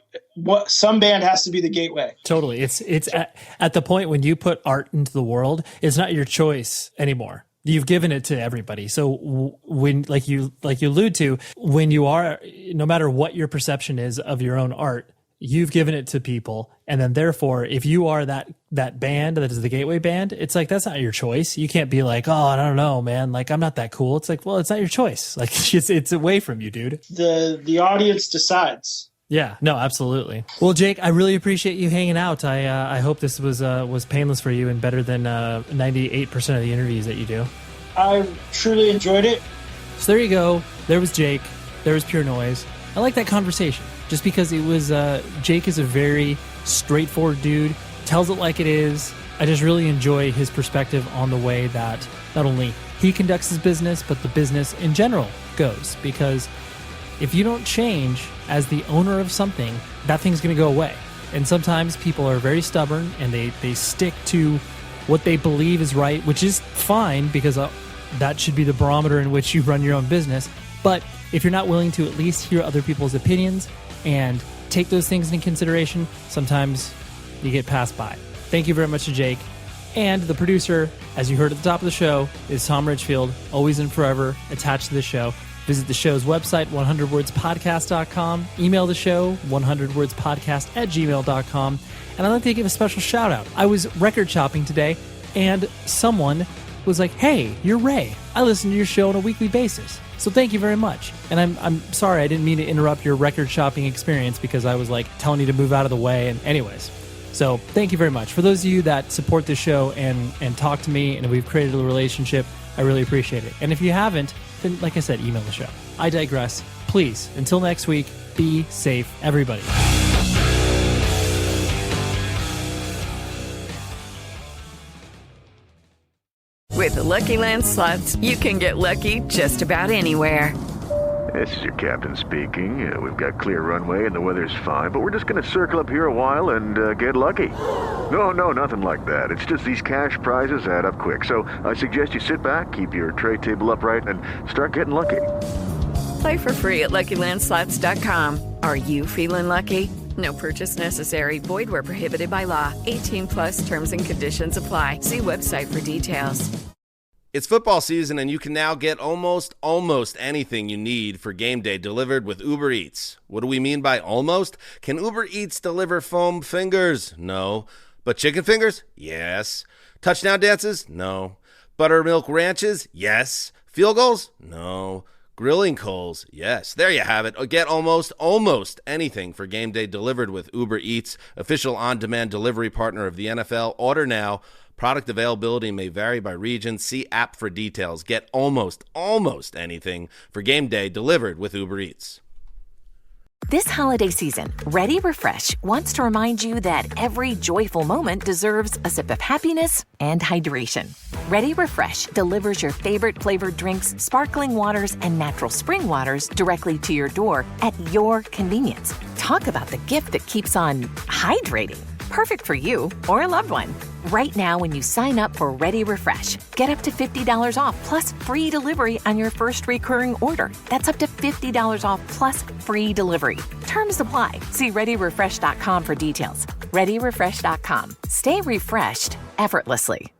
some band has to be the gateway. Totally. It's at the point when you put art into the world, it's not your choice anymore. You've given it to everybody. So when, like you allude to, when you are, no matter what your perception is of your own art, you've given it to people. And then therefore, if you are that band that is the gateway band, it's like, that's not your choice. You can't be like, oh, I don't know, man. Like, I'm not that cool. It's like, well, it's not your choice. Like, it's away from you, dude. The audience decides. Yeah, no, absolutely. Well, Jake, I really appreciate you hanging out. I hope this was painless for you and better than 98% of the interviews that you do. I truly enjoyed it. So there you go. There was Jake. There was Pure Noise. I like that conversation just because it was Jake is a very straightforward dude, tells it like it is. I just really enjoy his perspective on the way that not only he conducts his business, but the business in general goes. Because if you don't change as the owner of something, that thing's going to go away. And sometimes people are very stubborn and they stick to what they believe is right, which is fine because that should be the barometer in which you run your own business. But if you're not willing to at least hear other people's opinions and take those things into consideration, sometimes you get passed by. Thank you very much to Jake. And the producer, as you heard at the top of the show, is Tom Richfield, always and forever attached to the show. Visit the show's website, 100wordspodcast.com. Email the show, 100wordspodcast@gmail.com. And I'd like to give a special shout out. I was record shopping today, and someone was like, "Hey, you're Ray. I listen to your show on a weekly basis. So thank you very much." And I'm sorry, I didn't mean to interrupt your record shopping experience because I was like telling you to move out of the way. And anyways, so thank you very much. For those of you that support the show and talk to me and we've created a relationship, I really appreciate it. And if you haven't, then like I said, email the show. I digress. Please, until next week, be safe, everybody. With the Lucky Land Slots, you can get lucky just about anywhere. This is your captain speaking. We've got clear runway and the weather's fine, but we're just going to circle up here a while and get lucky. No, nothing like that. It's just these cash prizes add up quick. So I suggest you sit back, keep your tray table upright, and start getting lucky. Play for free at LuckyLandSlots.com. Are you feeling lucky? No purchase necessary. Void where prohibited by law. 18+ terms and conditions apply. See website for details. It's football season, and you can now get almost anything you need for game day delivered with Uber Eats. What do we mean by almost? Can Uber Eats deliver foam fingers? No. But chicken fingers? Yes. Touchdown dances? No. Buttermilk ranches? Yes. Field goals? No. Grilling coals? Yes. There you have it. Get almost anything for game day delivered with Uber Eats, official on-demand delivery partner of the NFL. Order now. Product availability may vary by region. See app for details. Get almost anything for game day delivered with Uber Eats. This holiday season, Ready Refresh wants to remind you that every joyful moment deserves a sip of happiness and hydration. Ready Refresh delivers your favorite flavored drinks, sparkling waters, and natural spring waters directly to your door at your convenience. Talk about the gift that keeps on hydrating. Perfect for you or a loved one. Right now, when you sign up for Ready Refresh, get up to $50 off plus free delivery on your first recurring order. That's up to $50 off plus free delivery. Terms apply. See ReadyRefresh.com for details. ReadyRefresh.com. Stay refreshed effortlessly.